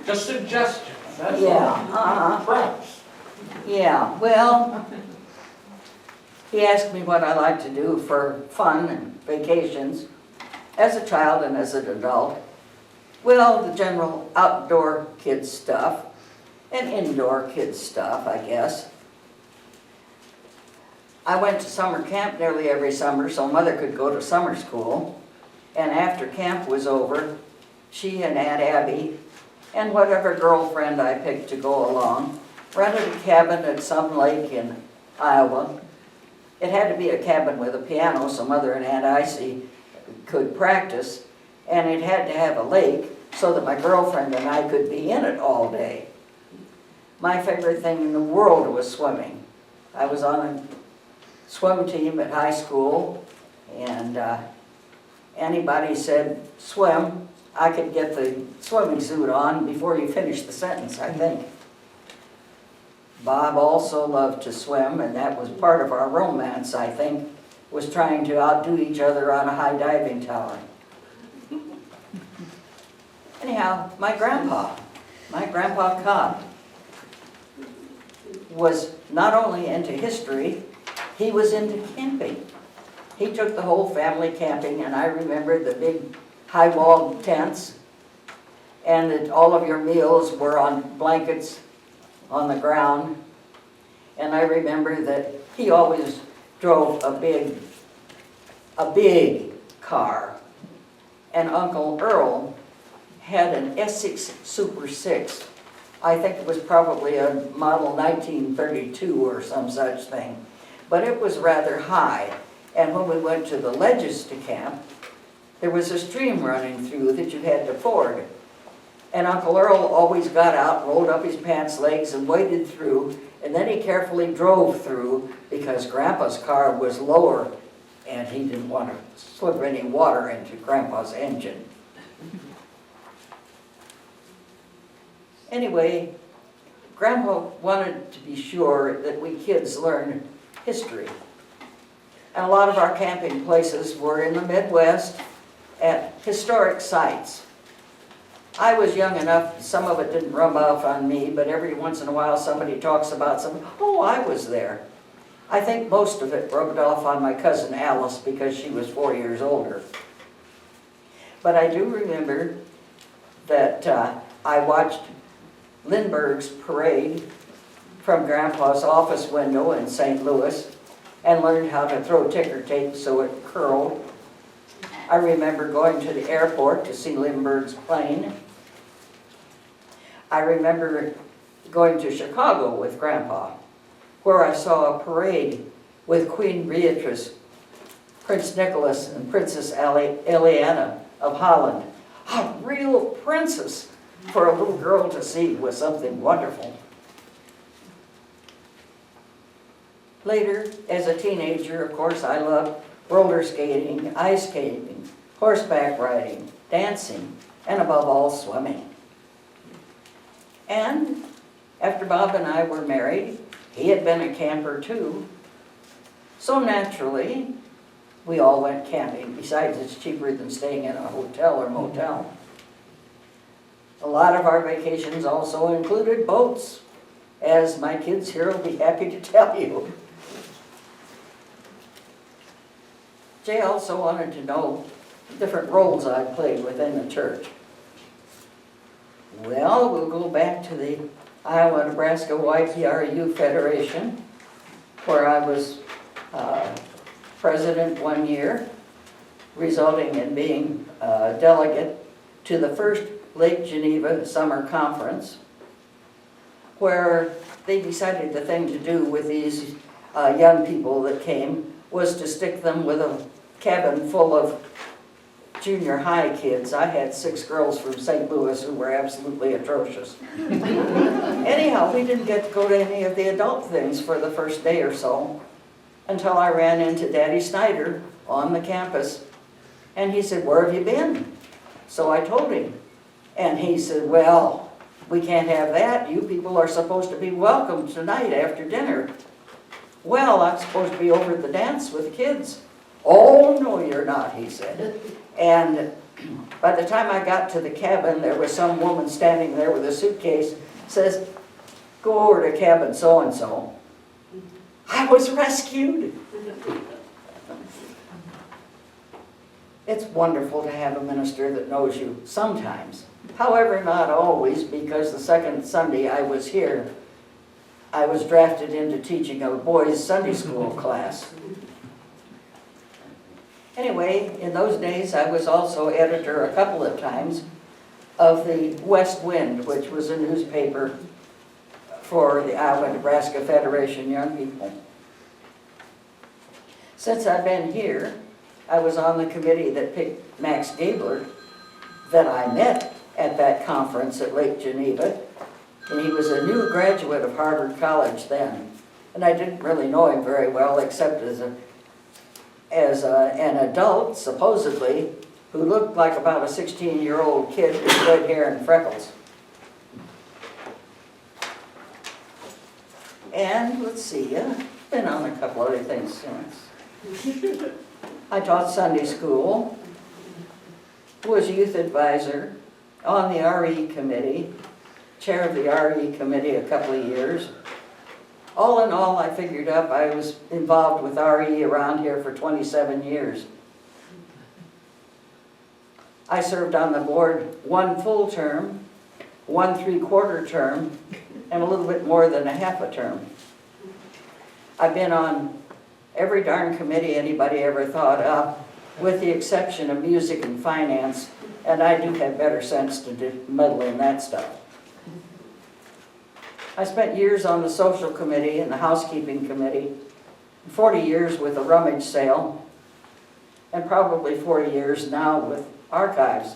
Just suggestions, that's Yeah, all. Prompts. Yeah, well, he asked me what I like to do for fun and vacations as a child and as an adult. Well, the general outdoor kids stuff and indoor kids stuff, I guess. I went to summer camp nearly every summer so Mother could go to summer school. And after camp was over, she and Aunt Abby and whatever girlfriend I picked to go along rented a cabin at some lake in Iowa. It had to be a cabin with a piano so Mother and Aunt Icy could practice, and it had to have a lake so that my girlfriend and I could be in it all day. My favorite thing in the world was swimming. I was on a swim team at high school, and anybody said swim, I could get the swimming suit on before you finish the sentence, I think. Bob also loved to swim, and that was part of our romance, I think, was trying to outdo each other on a high diving tower. Anyhow, my grandpa Cobb, was not only into history, he was into camping. He took the whole family camping, and I remember the big high-walled tents, and that all of your meals were on blankets on the ground. And I remember that he always drove a big car. And Uncle Earl had an S6 Super 6. I think it was probably a model 1932 or some such thing. But it was rather high. And when we went to the ledges to camp, there was a stream running through that you had to ford. And Uncle Earl always got out, rolled up his pants legs and waded through, and then he carefully drove through because Grandpa's car was lower and he didn't want to slip any water into Grandpa's engine. Anyway, Grandpa wanted to be sure that we kids learned history. And a lot of our camping places were in the Midwest at historic sites. I was young enough, some of it didn't rub off on me, but every once in a while somebody talks about something, oh, I was there. I think most of it rubbed off on my cousin Alice because she was 4 years older. But I do remember that I watched Lindbergh's parade from Grandpa's office window in St. Louis and learned how to throw ticker tape so it curled. I remember going to the airport to see Lindbergh's plane. I remember going to Chicago with Grandpa, where I saw a parade with Queen Beatrice, Prince Nicholas, and Princess Eliana of Holland. A real princess for a little girl to see was something wonderful. Later, as a teenager, of course, I loved roller skating, ice skating, horseback riding, dancing, and above all, swimming. And after Bob and I were married, he had been a camper too. So naturally, we all went camping. Besides, it's cheaper than staying in a hotel or motel. A lot of our vacations also included boats, as my kids here will be happy to tell you. Jay also wanted to know different roles I played within the church. Well, we'll go back to the Iowa-Nebraska YPRU Federation, where I was president 1 year, resulting in being a delegate to the first Lake Geneva Summer Conference, where they decided the thing to do with these young people that came was to stick them with a cabin full of junior high kids. I had 6 girls from St. Louis who were absolutely atrocious. Anyhow, we didn't get to go to any of the adult things for the first day or so until I ran into Daddy Snyder on the campus. And he said, "Where have you been?" So I told him. And he said, "Well, we can't have that. You people are supposed to be welcome tonight after dinner." "Well, I'm supposed to be over at the dance with the kids." "Oh, no, you're not," he said. And by the time I got to the cabin, there was some woman standing there with a suitcase, says, "Go over to cabin so-and-so." I was rescued. It's wonderful to have a minister that knows you sometimes. However, not always, because the second Sunday I was here, I was drafted into teaching a boys' Sunday school class. Anyway, in those days I was also editor a couple of times of the West Wind, which was a newspaper for the Iowa-Nebraska Federation Young People. Since I've been here, I was on the committee that picked Max Gabler, that I met at that conference at Lake Geneva, and he was a new graduate of Harvard College then. And I didn't really know him very well, except as an adult, supposedly, who looked like about a 16-year-old kid with red hair and freckles. And let's see, I've been on a couple other things since. I taught Sunday school, was youth advisor, on the RE committee, chair of the RE committee a couple of years. All in all, I figured up I was involved with RE around here for 27 years. I served on the board 1 full term, 1 3/4 term, and a little bit more than a half a term. I've been on every darn committee anybody ever thought up, with the exception of music and finance, and I do have better sense to meddle in that stuff. I spent years on the social committee and the housekeeping committee, 40 years with a rummage sale, and probably 40 years now with archives.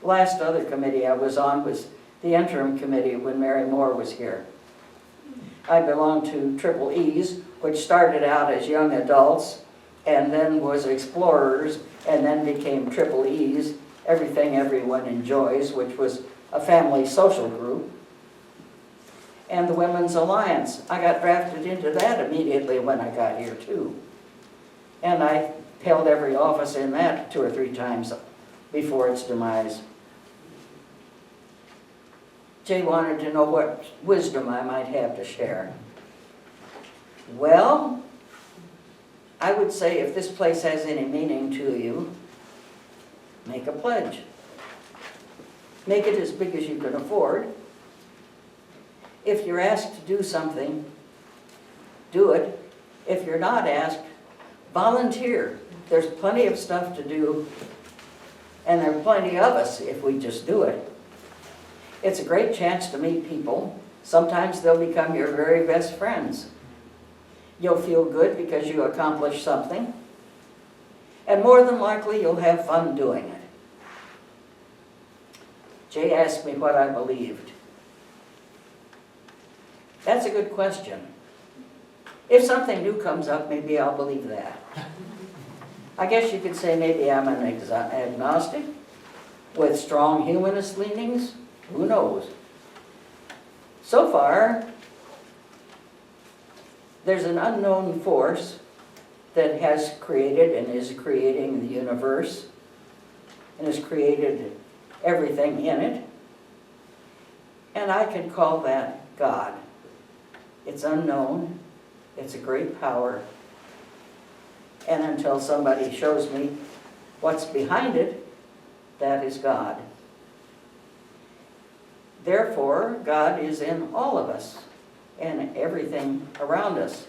The last other committee I was on was the interim committee when Mary Moore was here. I belong to Triple E's, which started out as young adults and then was explorers and then became Triple E's, Everything Everyone Enjoys, which was a family social group. And the Women's Alliance. I got drafted into that immediately when I got here too. And I held every office in that 2 or 3 times before its demise. Jay wanted to know what wisdom I might have to share. Well, I would say if this place has any meaning to you, make a pledge. Make it as big as you can afford. If you're asked to do something, do it. If you're not asked, volunteer. There's plenty of stuff to do, and there are plenty of us if we just do it. It's a great chance to meet people. Sometimes they'll become your very best friends. You'll feel good because you accomplished something, and more than likely you'll have fun doing it. Jay asked me what I believed. That's a good question. If something new comes up, maybe I'll believe that. I guess you could say maybe I'm an agnostic with strong humanist leanings. Who knows? So far, there's an unknown force that has created and is creating the universe and has created everything in it. And I can call that God. It's unknown. It's a great power. And until somebody shows me what's behind it, that is God. Therefore, God is in all of us and everything around us.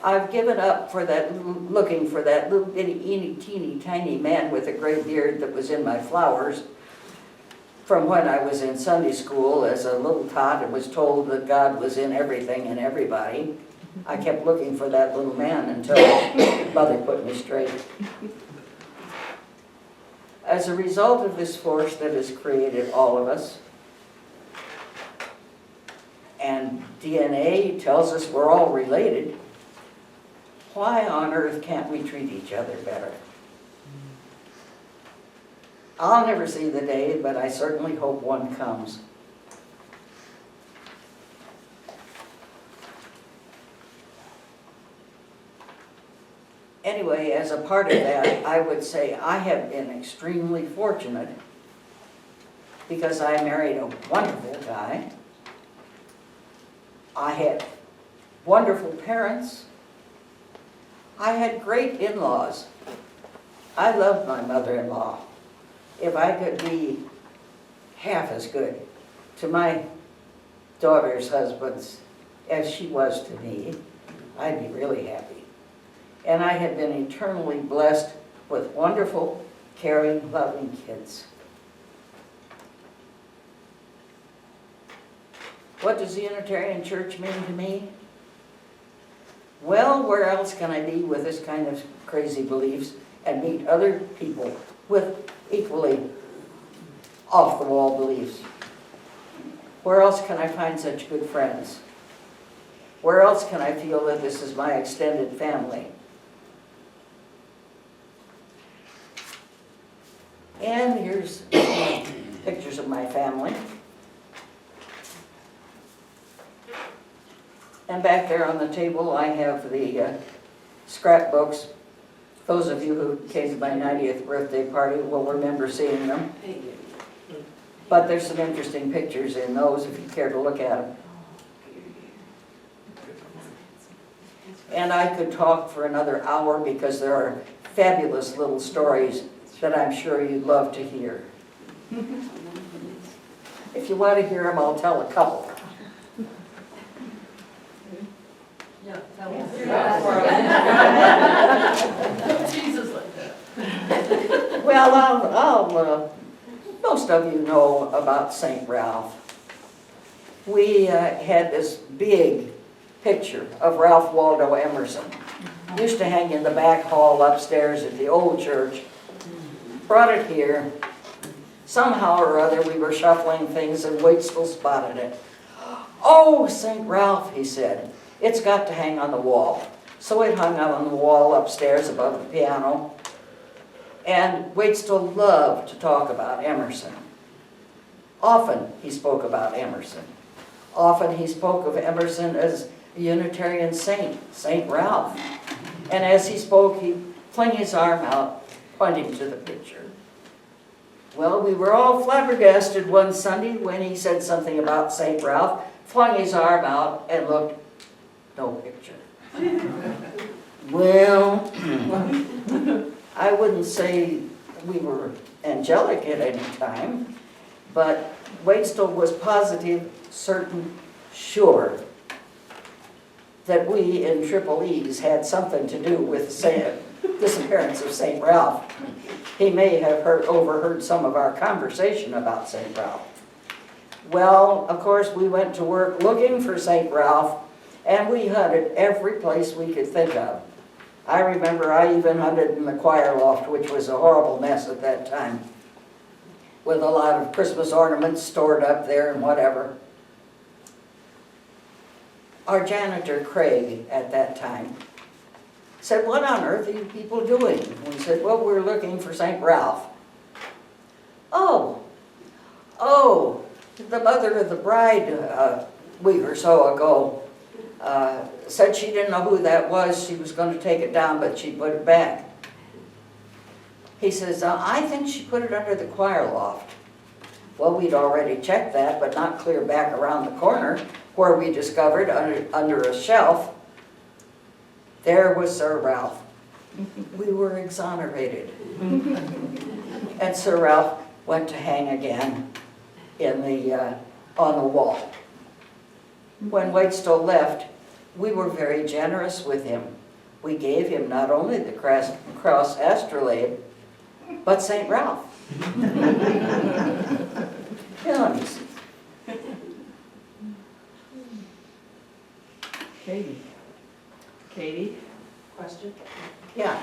I've given up for that, looking for that little bitty, teeny, tiny man with a gray beard that was in my flowers from when I was in Sunday school as a little tot and was told that God was in everything and everybody. I kept looking for that little man until Mother put me straight. As a result of this force that has created all of us, and DNA tells us we're all related, why on earth can't we treat each other better? I'll never see the day, but I certainly hope one comes. Anyway, as a part of that, I would say I have been extremely fortunate because I married a wonderful guy. I had wonderful parents. I had great in-laws. I loved my mother-in-law. If I could be half as good to my daughter's husbands as she was to me, I'd be really happy. And I have been eternally blessed with wonderful, caring, loving kids. What does the Unitarian Church mean to me? Well, where else can I be with this kind of crazy beliefs and meet other people with equally off-the-wall beliefs? Where else can I find such good friends? Where else can I feel that this is my extended family? And here's pictures of my family. And back there on the table, I have the scrapbooks. Those of you who came to my 90th birthday party will remember seeing them. But there's some interesting pictures in those if you care to look at them. And I could talk for another hour because there are fabulous little stories that I'm sure you'd love to hear. If you want to hear them, I'll tell a couple. Jesus like that. Well, most of you know about St. Ralph. We had this big picture of Ralph Waldo Emerson. Used to hang in the back hall upstairs at the old church. Brought it here. Somehow or other we were shuffling things and Waitsville spotted it. "Oh, St. Ralph," he said, "it's got to hang on the wall." So it hung out on the wall upstairs above the piano. And Waitsville loved to talk about Emerson. Often he spoke about Emerson. Often he spoke of Emerson as a Unitarian saint, St. Ralph. And as he spoke, he'd fling his arm out, pointing to the picture. Well, we were all flabbergasted one Sunday when he said something about St. Ralph, flung his arm out and looked, no picture. Well, I wouldn't say we were angelic at any time, but Waitstill was positive, certain, sure that we in Triple E's had something to do with the disappearance of St. Ralph. He may have overheard some of our conversation about St. Ralph. Well, of course, we went to work looking for St. Ralph, and we hunted every place we could think of. I remember I even hunted in the choir loft, which was a horrible mess at that time, with a lot of Christmas ornaments stored up there and whatever. Our janitor, Craig, at that time, said, "What on earth are you people doing?" We said, "Well, we're looking for St. Ralph." Oh, the mother of the bride a week or so ago said she didn't know who that was. She was going to take it down, but she put it back. He says, "I think she put it under the choir loft." Well, we'd already checked that, but not clear back around the corner, where we discovered under a shelf, there was Sir Ralph. We were exonerated. And Sir Ralph went to hang again in on the wall. When Waitstill left, we were very generous with him. We gave him not only the cross astrolabe, but St. Ralph. Yeah, let me see. Katie, Question? Yeah.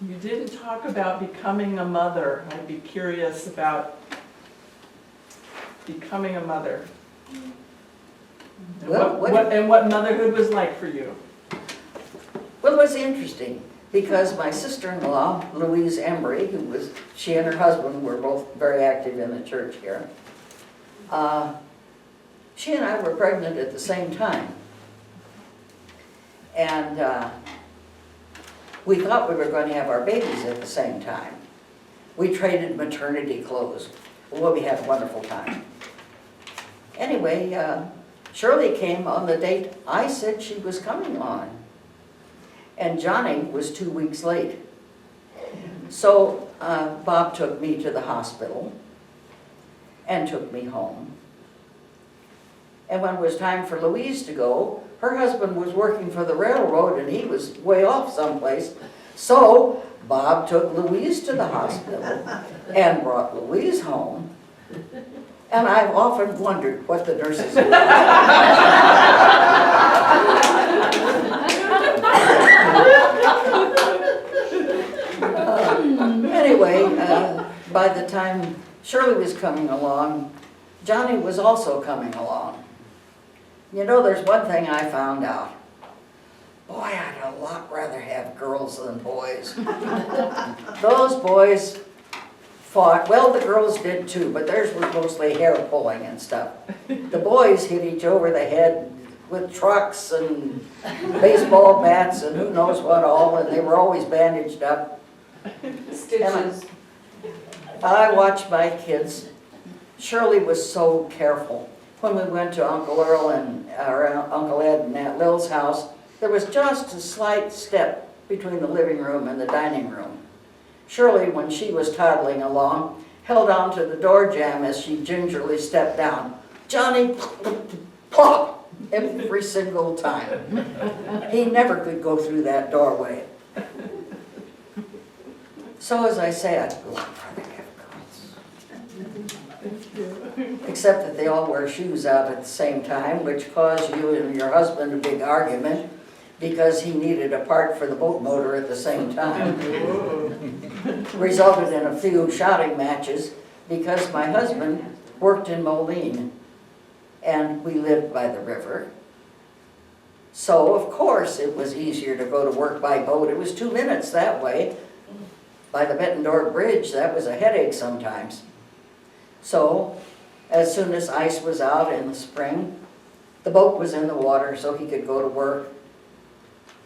you didn't talk about becoming a mother. I'd be curious about becoming a mother. And Well, what motherhood was like for you. Well, it was interesting because my sister-in-law, Louise Embry, she and her husband were both very active in the church here. She and I were pregnant at the same time. And we thought we were going to have our babies at the same time. We traded maternity clothes. Well, we had a wonderful time. Anyway, Shirley came on the date I said she was coming on. And Johnny was 2 weeks late. So Bob took me to the hospital and took me home. And when it was time for Louise to go, her husband was working for the railroad and he was way off someplace. So Bob took Louise to the hospital and brought Louise home. And I've often wondered what the nurses were. Anyway, by the time Shirley was coming along, Johnny was also coming along. You know, there's one thing I found out. Boy, I'd a lot rather have girls than boys. Those boys fought. Well, the girls did too, but theirs were mostly hair pulling and stuff. The boys hit each over the head with trucks and baseball bats and who knows what all, and they were always bandaged up. Stitches. I watched my kids. Shirley was so careful. When we went to Uncle Earl and Uncle Ed and Aunt Lil's house, there was just a slight step between the living room and the dining room. Shirley, when she was toddling along, held on to the door jamb as she gingerly stepped down. Johnny, pop, every single time. He never could go through that doorway. So as I say, I'd love to have girls. Except that they all wear shoes out at the same time, which caused you and your husband a big argument because he needed a part for the boat motor at the same time. Resulted in a few shouting matches because my husband worked in Moline and we lived by the river. So of course it was easier to go to work by boat. It was 2 minutes that way. By the Bettendorf Bridge, that was a headache sometimes. So as soon as ice was out in the spring, the boat was in the water so he could go to work.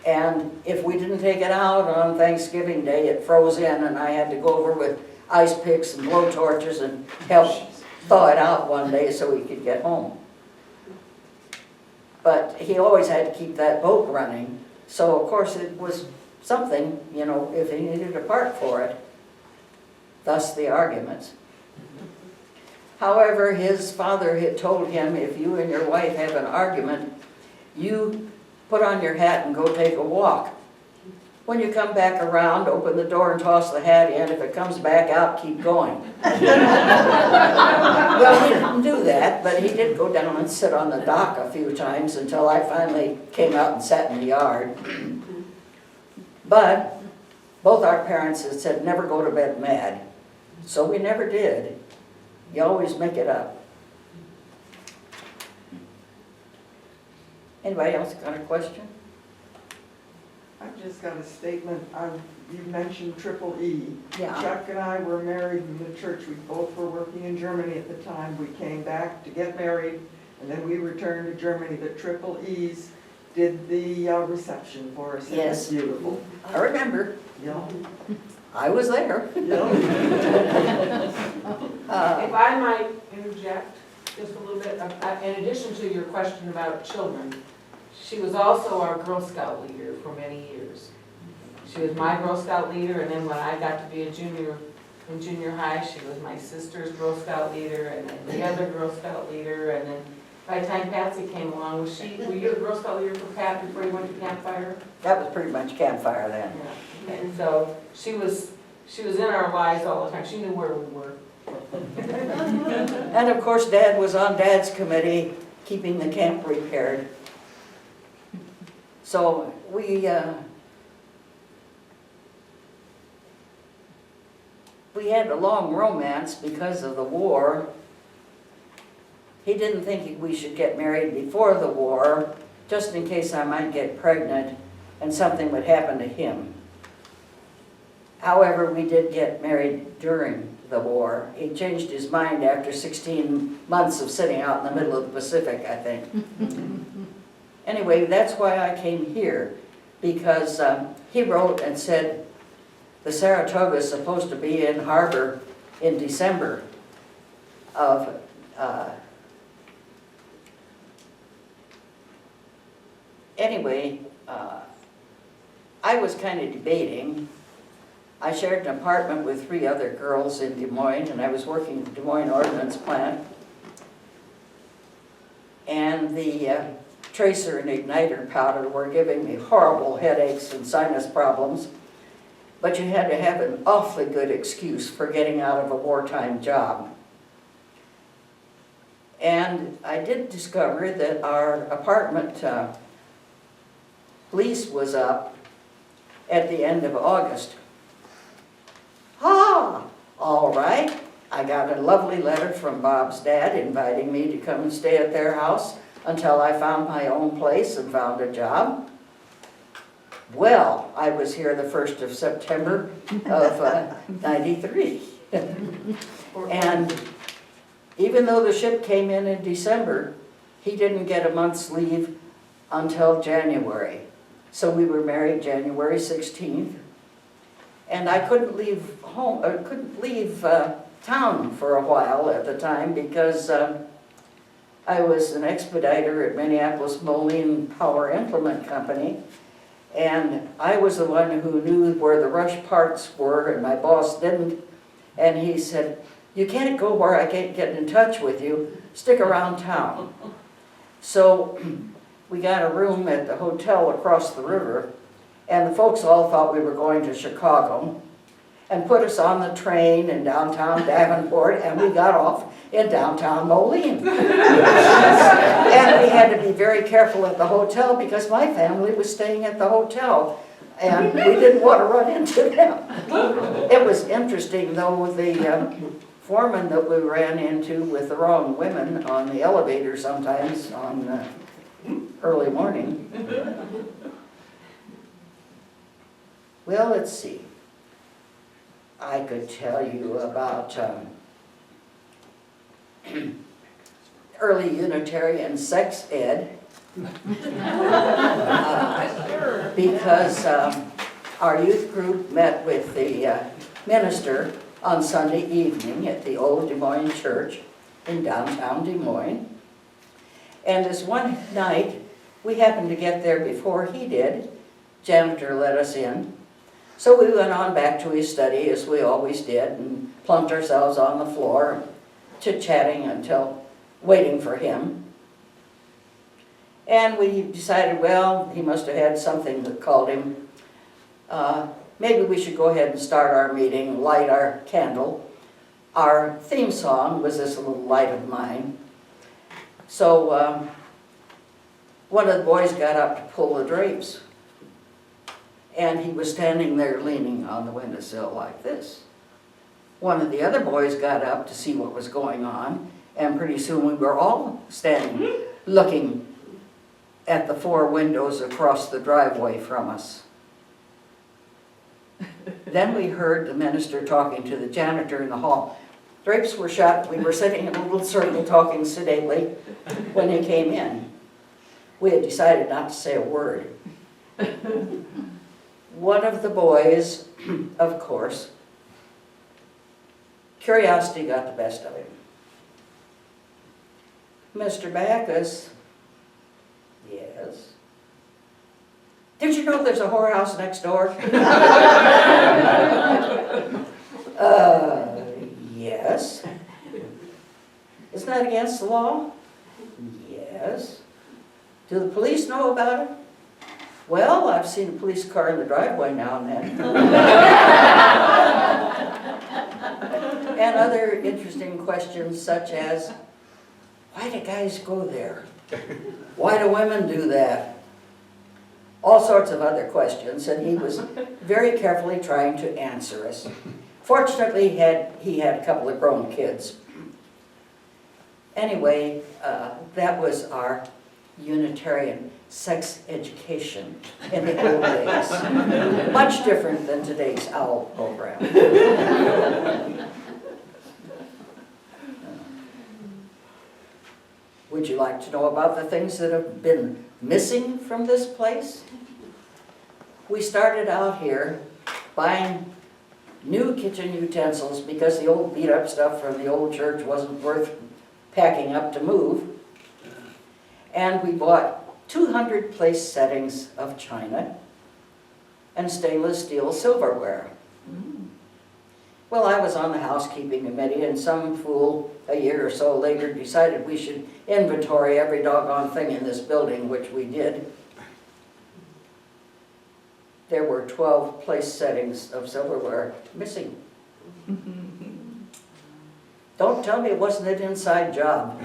And if we didn't take it out on Thanksgiving Day, it froze in and I had to go over with ice picks and blow torches and helped thaw it out one day so he could get home. But he always had to keep that boat running, so of course it was something, you know, if he needed a part for it. Thus the arguments. However, his father had told him, if you and your wife have an argument, you put on your hat and go take a walk. When you come back around, open the door and toss the hat in. If it comes back out, keep going. Well, he didn't do that, but he did go down and sit on the dock a few times until I finally came out and sat in the yard. But both our parents had said, never go to bed mad. So we never did. You always make it up. Anybody else got a question? I've just got a statement. You mentioned Triple E. Yeah. Chuck and I were married in the church. We both were working in Germany at the time. We came back to get married, and then we returned to Germany. The Triple E's did the reception for us. Yes. It was beautiful. I remember. Yeah. I was there. Yeah. If I might interject just a little bit, in addition to your question about children, she was also our Girl Scout leader for many years. She was my Girl Scout leader, and then when I got to be a junior in junior high, she was my sister's Girl Scout leader, and then the other Girl Scout leader, and then by the time Patsy came along, were you a Girl Scout leader for Pat before you went to Campfire? That was pretty much campfire then. Yeah. And so she was in our lives all the time. She knew where we were. And of course, Dad was on Dad's committee, keeping the camp repaired. So we had a long romance because of the war. He didn't think we should get married before the war, just in case I might get pregnant and something would happen to him. However, we did get married during the war. He changed his mind after 16 months of sitting out in the middle of the Pacific, I think. Anyway, that's why I came here, because he wrote and said the Saratoga is supposed to be in harbor in December of anyway, I was kind of debating. I shared an apartment with 3 other girls in Des Moines, and I was working at the Des Moines Ordnance Plant. And the tracer and igniter powder were giving me horrible headaches and sinus problems. But you had to have an awfully good excuse for getting out of a wartime job. And I did discover that our apartment lease was up at the end of August. Ah, all right. I got a lovely letter from Bob's dad inviting me to come and stay at their house until I found my own place and found a job. Well, I was here the 1st of September of '93. And even though the ship came in December, he didn't get a month's leave until January. So we were married January 16th. And I couldn't leave home, or couldn't leave town for a while at the time because I was an expediter at Minneapolis Moline Power Implement Company. And I was the one who knew where the rush parts were, and my boss didn't. And he said, "You can't go where I can't get in touch with you. Stick around town." So we got a room at the hotel across the river, and the folks all thought we were going to Chicago, and put us on the train in downtown Davenport, and we got off in downtown Moline. And we had to be very careful at the hotel because my family was staying at the hotel, and we didn't want to run into them. It was interesting, though, the foreman that we ran into with the wrong women on the elevator sometimes on early morning. Well, let's see. I could tell you about early Unitarian sex ed because our youth group met with the minister on Sunday evening at the old Des Moines Church in downtown Des Moines. And this one night, we happened to get there before he did. Janitor let us in. So we went on back to his study, as we always did, and plumped ourselves on the floor, chit-chatting until waiting for him. And we decided, well, he must have had something that called him. Maybe we should go ahead and start our meeting, light our candle. Our theme song was this little light of mine. So one of the boys got up to pull the drapes. And he was standing there leaning on the windowsill like this. One of the other boys got up to see what was going on, and pretty soon we were all standing looking at the 4 windows across the driveway from us. Then we heard the minister talking to the janitor in the hall. Drapes were shut. We were sitting in a little circle talking sedately when he came in. We had decided not to say a word. One of the boys, of course, curiosity got the best of him. Mr. Backus, yes. Did you know there's a whorehouse next door? Yes. Isn't that against the law? Yes. Do the police know about it? Well, I've seen a police car in the driveway now and then. And other interesting questions such as, why do guys go there? Why do women do that? All sorts of other questions, and he was very carefully trying to answer us. Fortunately, he had a couple of grown kids. Anyway, that was our Unitarian sex education in the old days. Much different than today's OWL program. Would you like to know about the things that have been missing from this place? We started out here buying new kitchen utensils because the old beat-up stuff from the old church wasn't worth packing up to move. And we bought 200 place settings of china and stainless steel silverware. Well, I was on the housekeeping committee, and some fool a year or so later decided we should inventory every doggone thing in this building, which we did. There were 12 place settings of silverware missing. Don't tell me it wasn't an inside job.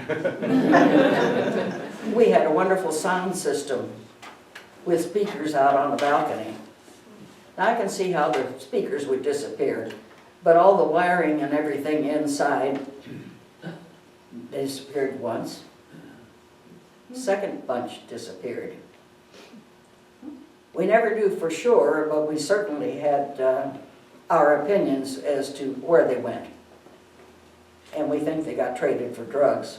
We had a wonderful sound system with speakers out on the balcony. Now I can see how the speakers would disappear, but all the wiring and everything inside disappeared once. Second bunch disappeared. We never knew for sure, but we certainly had our opinions as to where they went. And we think they got traded for drugs.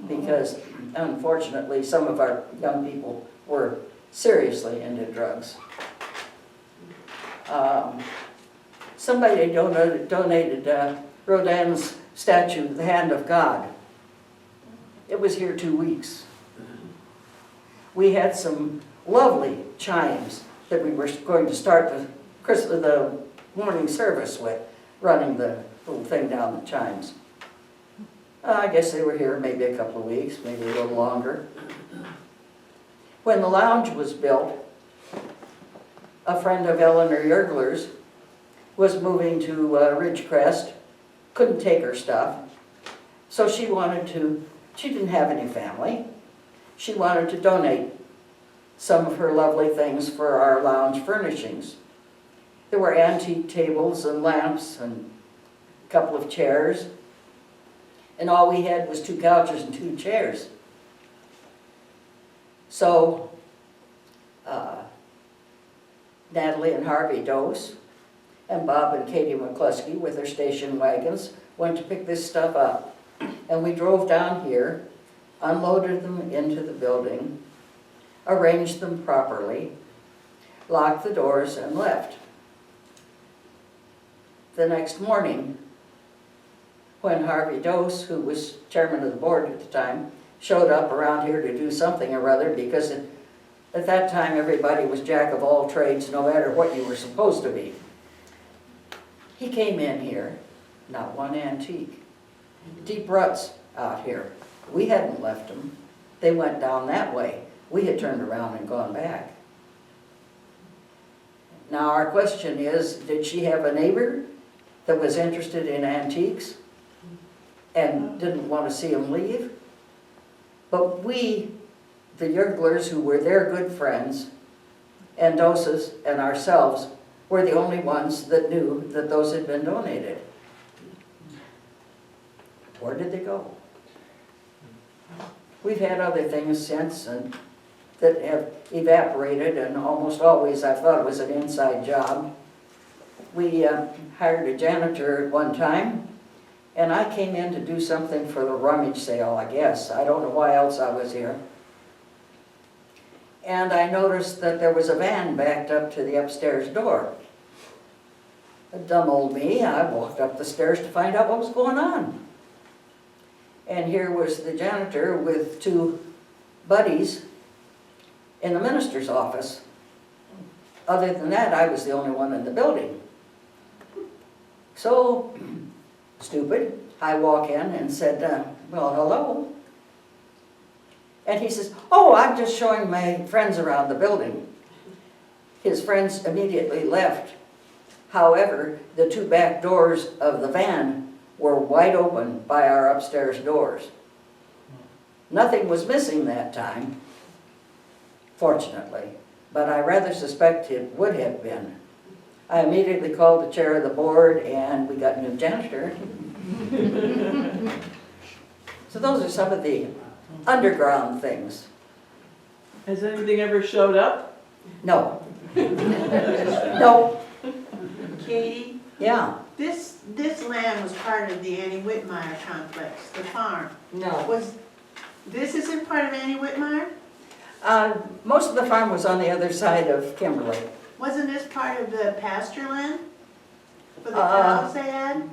Because, unfortunately, some of our young people were seriously into drugs. Somebody donated Rodin's statue, The Hand of God. It was here 2 weeks. We had some lovely chimes that we were going to start the morning service with, running the little thing down the chimes. I guess they were here maybe a couple of weeks, maybe a little longer. When the lounge was built, a friend of Eleanor Yergler's was moving to Ridgecrest, couldn't take her stuff, so she didn't have any family. She wanted to donate some of her lovely things for our lounge furnishings. There were antique tables and lamps and a couple of chairs, and all we had was 2 couches and 2 chairs. So Natalie and Harvey Dose and Bob and Katy McCluskey with their station wagons went to pick this stuff up. And we drove down here, unloaded them into the building, arranged them properly, locked the doors, and left. the next morning when Harvey Dose, who was chairman of the board at the time, showed up around here to do something or other, because at that time everybody was jack of all trades, no matter what you were supposed to be. He came in here, not one antique. Deep ruts out here. We hadn't left them. They went down that way. We had turned around and gone back. Now our question is, did she have a neighbor that was interested in antiques and didn't want to see them leave? But we, the Yerglers, who were their good friends, and Doses and ourselves, were the only ones that knew that those had been donated. Where did they go? We've had other things since and that have evaporated, and almost always I thought it was an inside job. We hired a janitor at one time, and I came in to do something for the rummage sale, I guess. I don't know why else I was here. And I noticed that there was a van backed up to the upstairs door. Dumb old me, I walked up the stairs to find out what was going on. And here was the janitor with two buddies in the minister's office. Other than that, I was the only one in the building. So, stupid, I walk in and said, well, hello. And he says, oh, I'm just showing my friends around the building. His friends immediately left. However, the two back doors of the van were wide open by our upstairs doors. Nothing was missing that time, fortunately, but I rather suspect it would have been. I immediately called the chair of the board and we got a new janitor. So those are some of the underground things. Has anything ever showed up? No. No. Katie, Yeah. this land was part of the Annie Whitmire complex, the farm. No. This isn't part of Annie Whitmire? Most of the farm was on the other side of Kimberly. Wasn't this part of the pasture land? For the cows they had?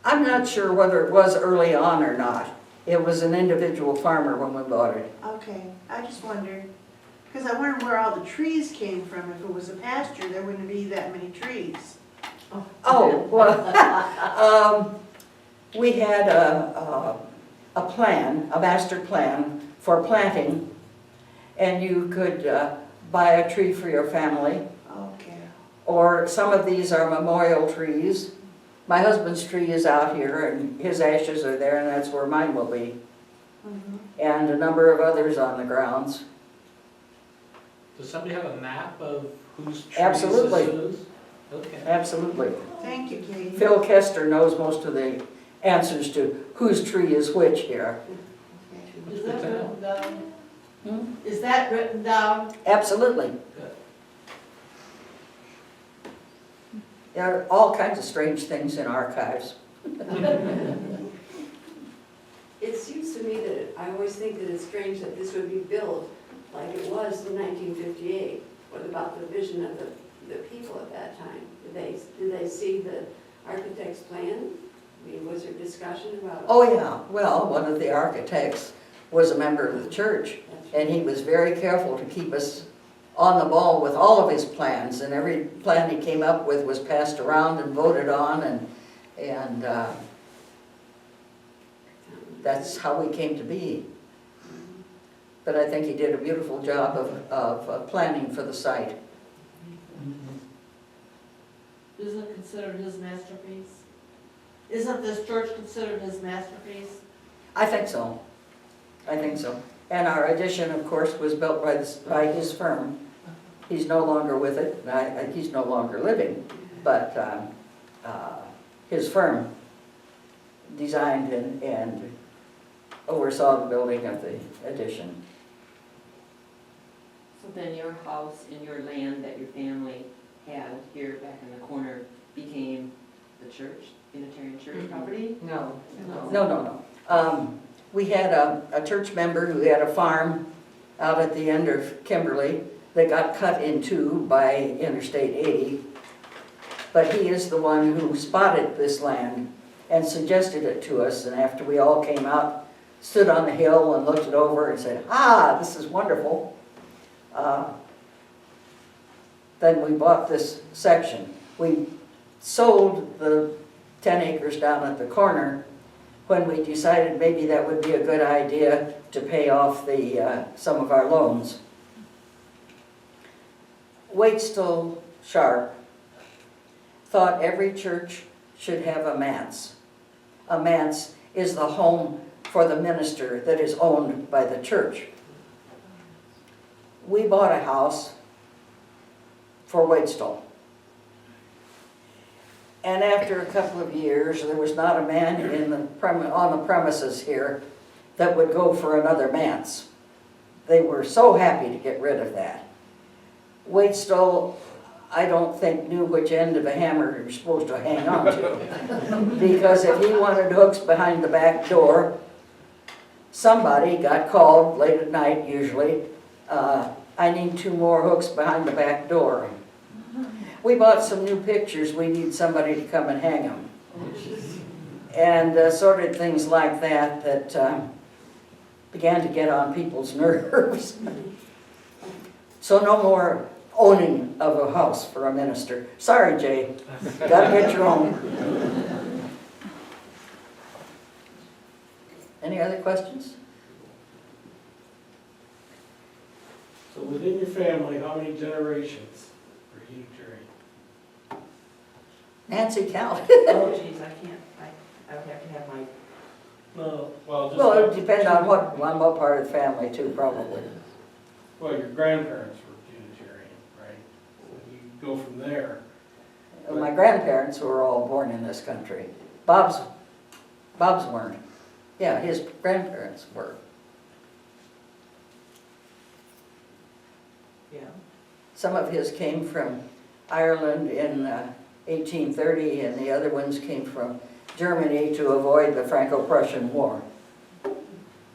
I'm not sure whether it was early on or not. It was an individual farmer when we bought it. Okay, I just wondered. Because I wondered where all the trees came from. If it was a pasture, there wouldn't be that many trees. Oh, well, we had a plan, a master plan for planting, and you could buy a tree for your family, Okay. or some of these are memorial trees. My husband's tree is out here, and his ashes are there, and that's where mine will be, Mhm. and a number of others on the grounds. Does somebody have a map of whose trees Absolutely. this is? Okay. Absolutely. Thank you, Katie. Phil Kester knows most of the answers to whose tree is which here. Is that written down? Hmm? Is that written down? Absolutely. Good. There are all kinds of strange things in archives. It seems to me that, I always think that it's strange that this would be built like it was in 1958. What about the vision of the people at that time? Did they see the architect's plan? I mean, was there discussion about? Oh yeah, well, one of the architects was a member of the church, and he was very careful to keep us on the ball with all of his plans, and every plan he came up with was passed around and voted on, and that's how we came to be. But I think he did a beautiful job of planning for the site. Isn't it considered his masterpiece? Isn't this church considered his masterpiece? I think so. I think so. And our addition, of course, was built by his firm. He's no longer with it. He's no longer living, but his firm designed and oversaw the building of the addition. So then your house and your land that your family had here back in the corner became the church, Unitarian church property? No. No. We had a church member who had a farm out at the end of Kimberly that got cut in two by Interstate 80. but he is the one who spotted this land and suggested it to us, and after we all came out, stood on the hill and looked it over and said, "Ah, this is wonderful." Then we bought this section. We sold the 10 acres down at the corner when we decided maybe that would be a good idea to pay off some of our loans. Waitstill Sharp thought every church should have a manse. A manse is the home for the minister that is owned by the church. We bought a house for Waitstill. And after a couple of years, there was not a man on the premises here that would go for another manse. They were so happy to get rid of that. Waitstill, I don't think, knew which end of a hammer you're supposed to hang on to. Because if he wanted hooks behind the back door, somebody got called late at night usually, "I need 2 more hooks behind the back door." We bought some new pictures, we need somebody to come and hang them. And sort of things like that began to get on people's nerves. So no more owning of a house for a minister. Sorry, Jay, gotta get your own. Any other questions? So within your family, how many generations are Unitarian? Nancy count. Oh, geez, I can't, I would have to have my, No, well, just. Well, it would depend on what part of the family too, probably. Well, your grandparents were Unitarian, right? So you go from there. My grandparents were all born in this country. Bob's weren't. Yeah, his grandparents were. yeah. Some of his came from Ireland in 1830, and the other ones came from Germany to avoid the Franco-Prussian War.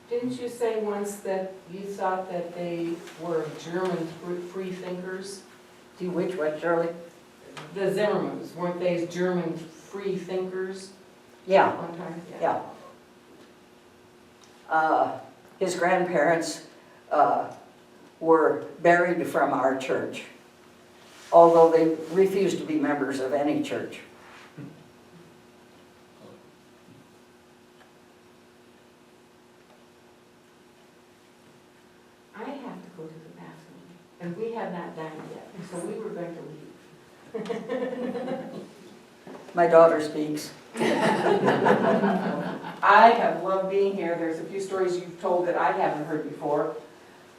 Didn't you say once that you thought that they were German free thinkers? Do you which one, Shirley? The Zimmermans, weren't they German free thinkers Yeah, at one time? yeah. His grandparents were buried from our church, although they refused to be members of any church. I have to go to the bathroom, and we have not dined yet, so we were going to leave. My daughter speaks. I have loved being here. There's a few stories you've told that I haven't heard before.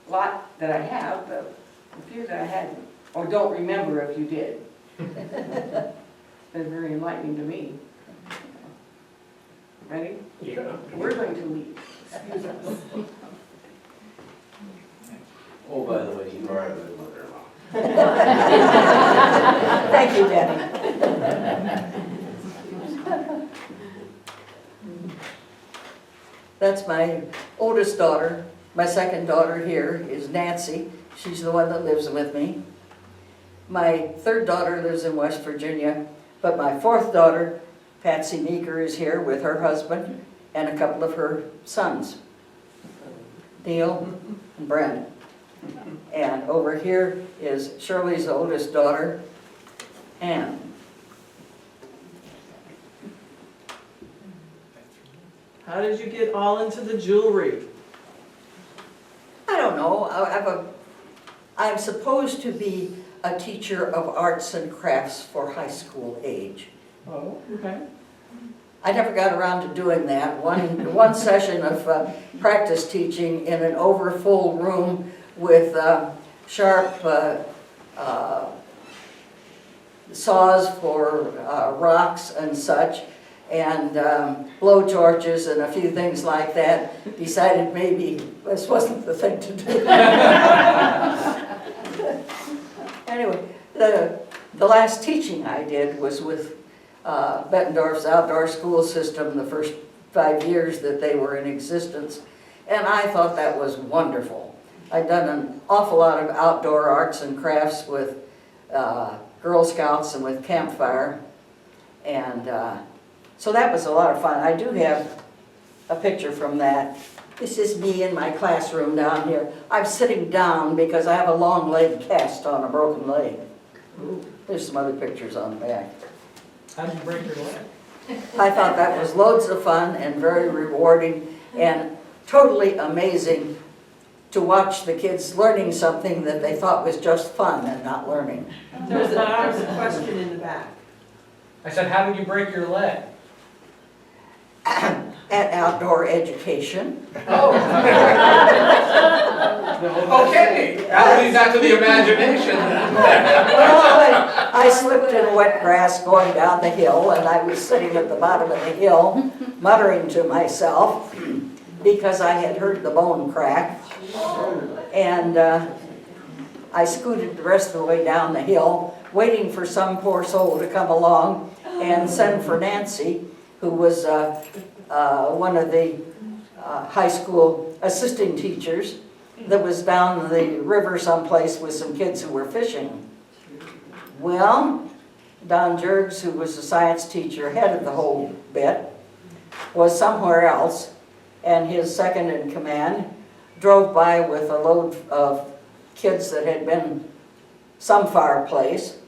A lot that I have, but a few that I hadn't, or don't remember if you did. It's been very enlightening to me. Ready? Yeah. We're going to leave. Excuse us. Oh, by the way, you are a good mother-in-law. Thank you, Danny. That's my oldest daughter. My second daughter here is Nancy. She's the one that lives with me. My third daughter lives in West Virginia, but my fourth daughter, Patsy Meeker, is here with her husband and a couple of her sons, Neil and Brent. And over here is Shirley's oldest daughter, Anne. How did you get all into the jewelry? I don't know. I'm supposed to be a teacher of arts and crafts for high school age. Oh, okay. I never got around to doing that. One session of practice teaching in an overfull room with sharp saws for rocks and such, and blow torches and a few things like that, decided maybe this wasn't the thing to do. Anyway, the last teaching I did was with Bettendorf's outdoor school system the first 5 years that they were in existence, and I thought that was wonderful. I'd done an awful lot of outdoor arts and crafts with Girl Scouts and with campfire. And so that was a lot of fun. I do have a picture from that. This is me in my classroom down here. I'm sitting down because I have a long leg cast on a broken leg. There's some other pictures on the back. How did you break your leg? I thought that was loads of fun and very rewarding and totally amazing to watch the kids learning something that they thought was just fun and not learning. There's a question in the back. I said, how did you break your leg? At outdoor education. Oh. Okay, I'll leave that to the imagination. Well, I slipped in wet grass going down the hill, and I was sitting at the bottom of the hill muttering to myself because I had heard the bone crack. And I scooted the rest of the way down the hill, waiting for some poor soul to come along and send for Nancy, who was one of the high school assisting teachers that was down the river someplace with some kids who were fishing. Well, Don Jergs, who was the science teacher, head of the whole bit, was somewhere else, and his second in command drove by with a load of kids that had been some far place.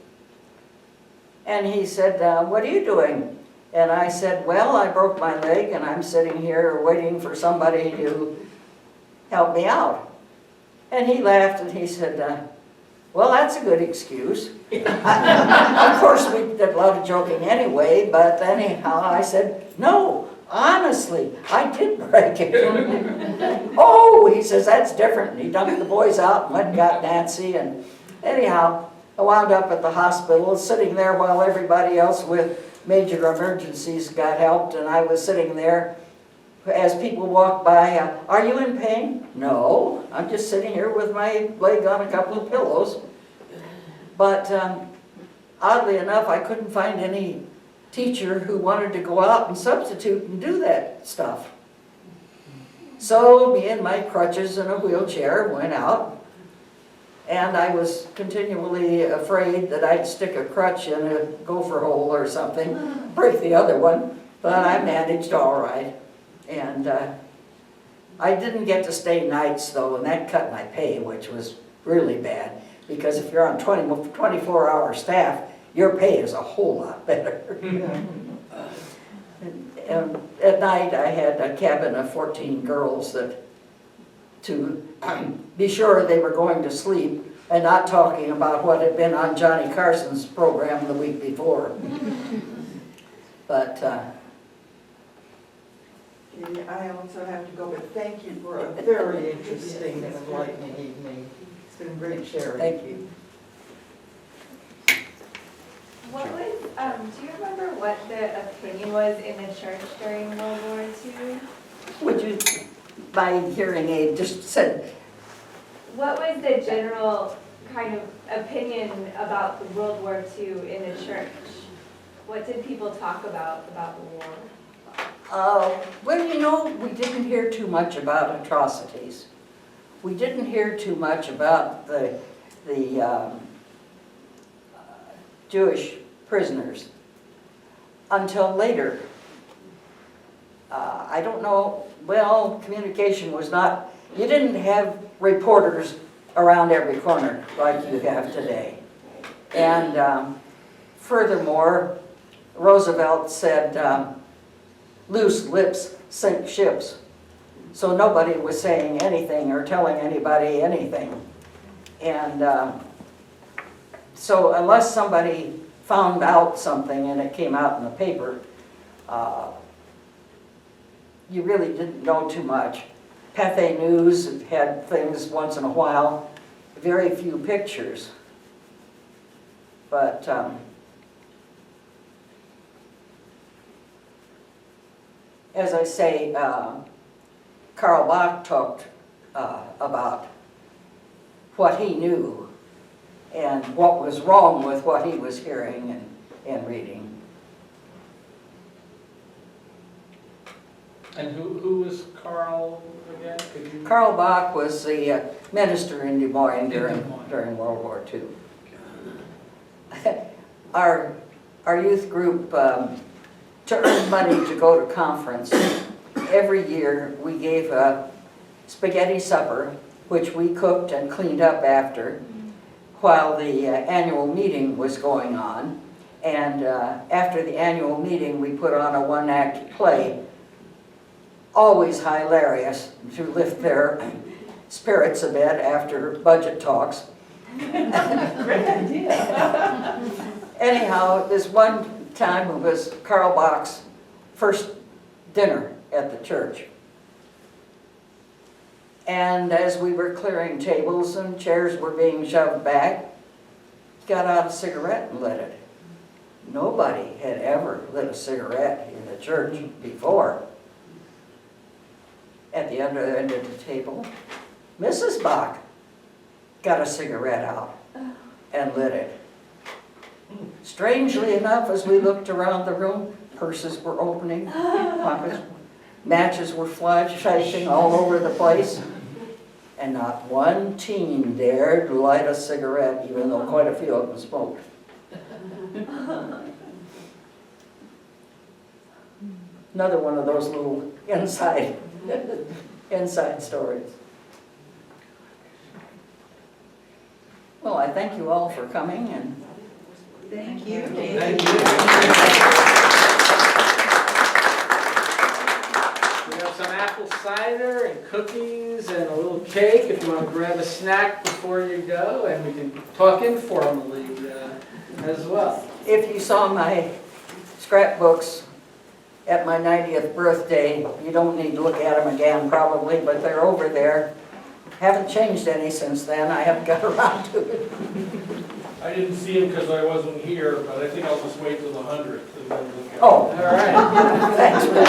And he said, what are you doing? And I said, well, I broke my leg and I'm sitting here waiting for somebody to help me out. And he laughed and he said, well, that's a good excuse. Of course, we did a lot of joking anyway, but anyhow, I said, no, honestly, I did break it. Oh, he says, that's different. And he dumped the boys out and went and got Nancy. And anyhow, I wound up at the hospital, sitting there while everybody else with major emergencies got helped, and I was sitting there as people walked by. Are you in pain? No, I'm just sitting here with my leg on a couple of pillows. But oddly enough, I couldn't find any teacher who wanted to go out and substitute and do that stuff. So me and my crutches and a wheelchair went out. And I was continually afraid that I'd stick a crutch in a gopher hole or something, break the other one, but I managed all right. And I didn't get to stay nights though, and that cut my pay, which was really bad, because if you're on 24-hour staff, your pay is a whole lot better. And at night I had a cabin of 14 girls that to be sure they were going to sleep and not talking about what had been on Johnny Carson's program the week before. But I also have to go, but thank you for a very interesting and enlightening evening. It's been great sharing. thank you. What was, do you remember what the opinion was in the church during World War II? Would you, my hearing aid just said, What was the general kind of opinion about the World War II in the church? What did people talk about the war? well, you know, we didn't hear too much about atrocities. We didn't hear too much about the Jewish prisoners until later. I don't know, well, communication was not, you didn't have reporters around every corner like you have today. And furthermore, Roosevelt said, loose lips sink ships. So nobody was saying anything or telling anybody anything. And so unless somebody found out something and it came out in the paper, you really didn't know too much. Pathé News had things once in a while, very few pictures. But as I say, Karl Bach talked about what he knew and what was wrong with what he was hearing and reading. And who was Carl again? Could you? Karl Bach was the minister in Des Moines during World War II. our youth group, to earn money to go to conference, every year we gave a spaghetti supper, which we cooked and cleaned up after, while the annual meeting was going on. And after the annual meeting, we put on a one-act play, always hilarious, to lift their spirits a bit after budget talks. Great idea. Anyhow, this one time it was Carl Bach's first dinner at the church. And as we were clearing tables and chairs were being shoved back, he got out a cigarette and lit it. Nobody had ever lit a cigarette in the church before. At the other end of the table, Mrs. Bach got a cigarette out and lit it. Strangely enough, as we looked around the room, purses were opening, pockets, matches were flashing all over the place, and not one teen dared light a cigarette, even though quite a few of them smoked. Another one of those little inside stories. Well, I thank you all for coming, and Thank you. Thank you. We have some apple cider and cookies and a little cake if you want to grab a snack before you go, and we can talk informally as well. if you saw my scrapbooks at my 90th birthday, you don't need to look at them again probably, but they're over there. Haven't changed any since then. I haven't got around to it. I didn't see him because I wasn't here, but I think I'll just wait till the 100th and then look at Oh, All right. thanks, Rick.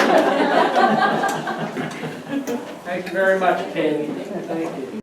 Thank you very much, Katie. Thank you.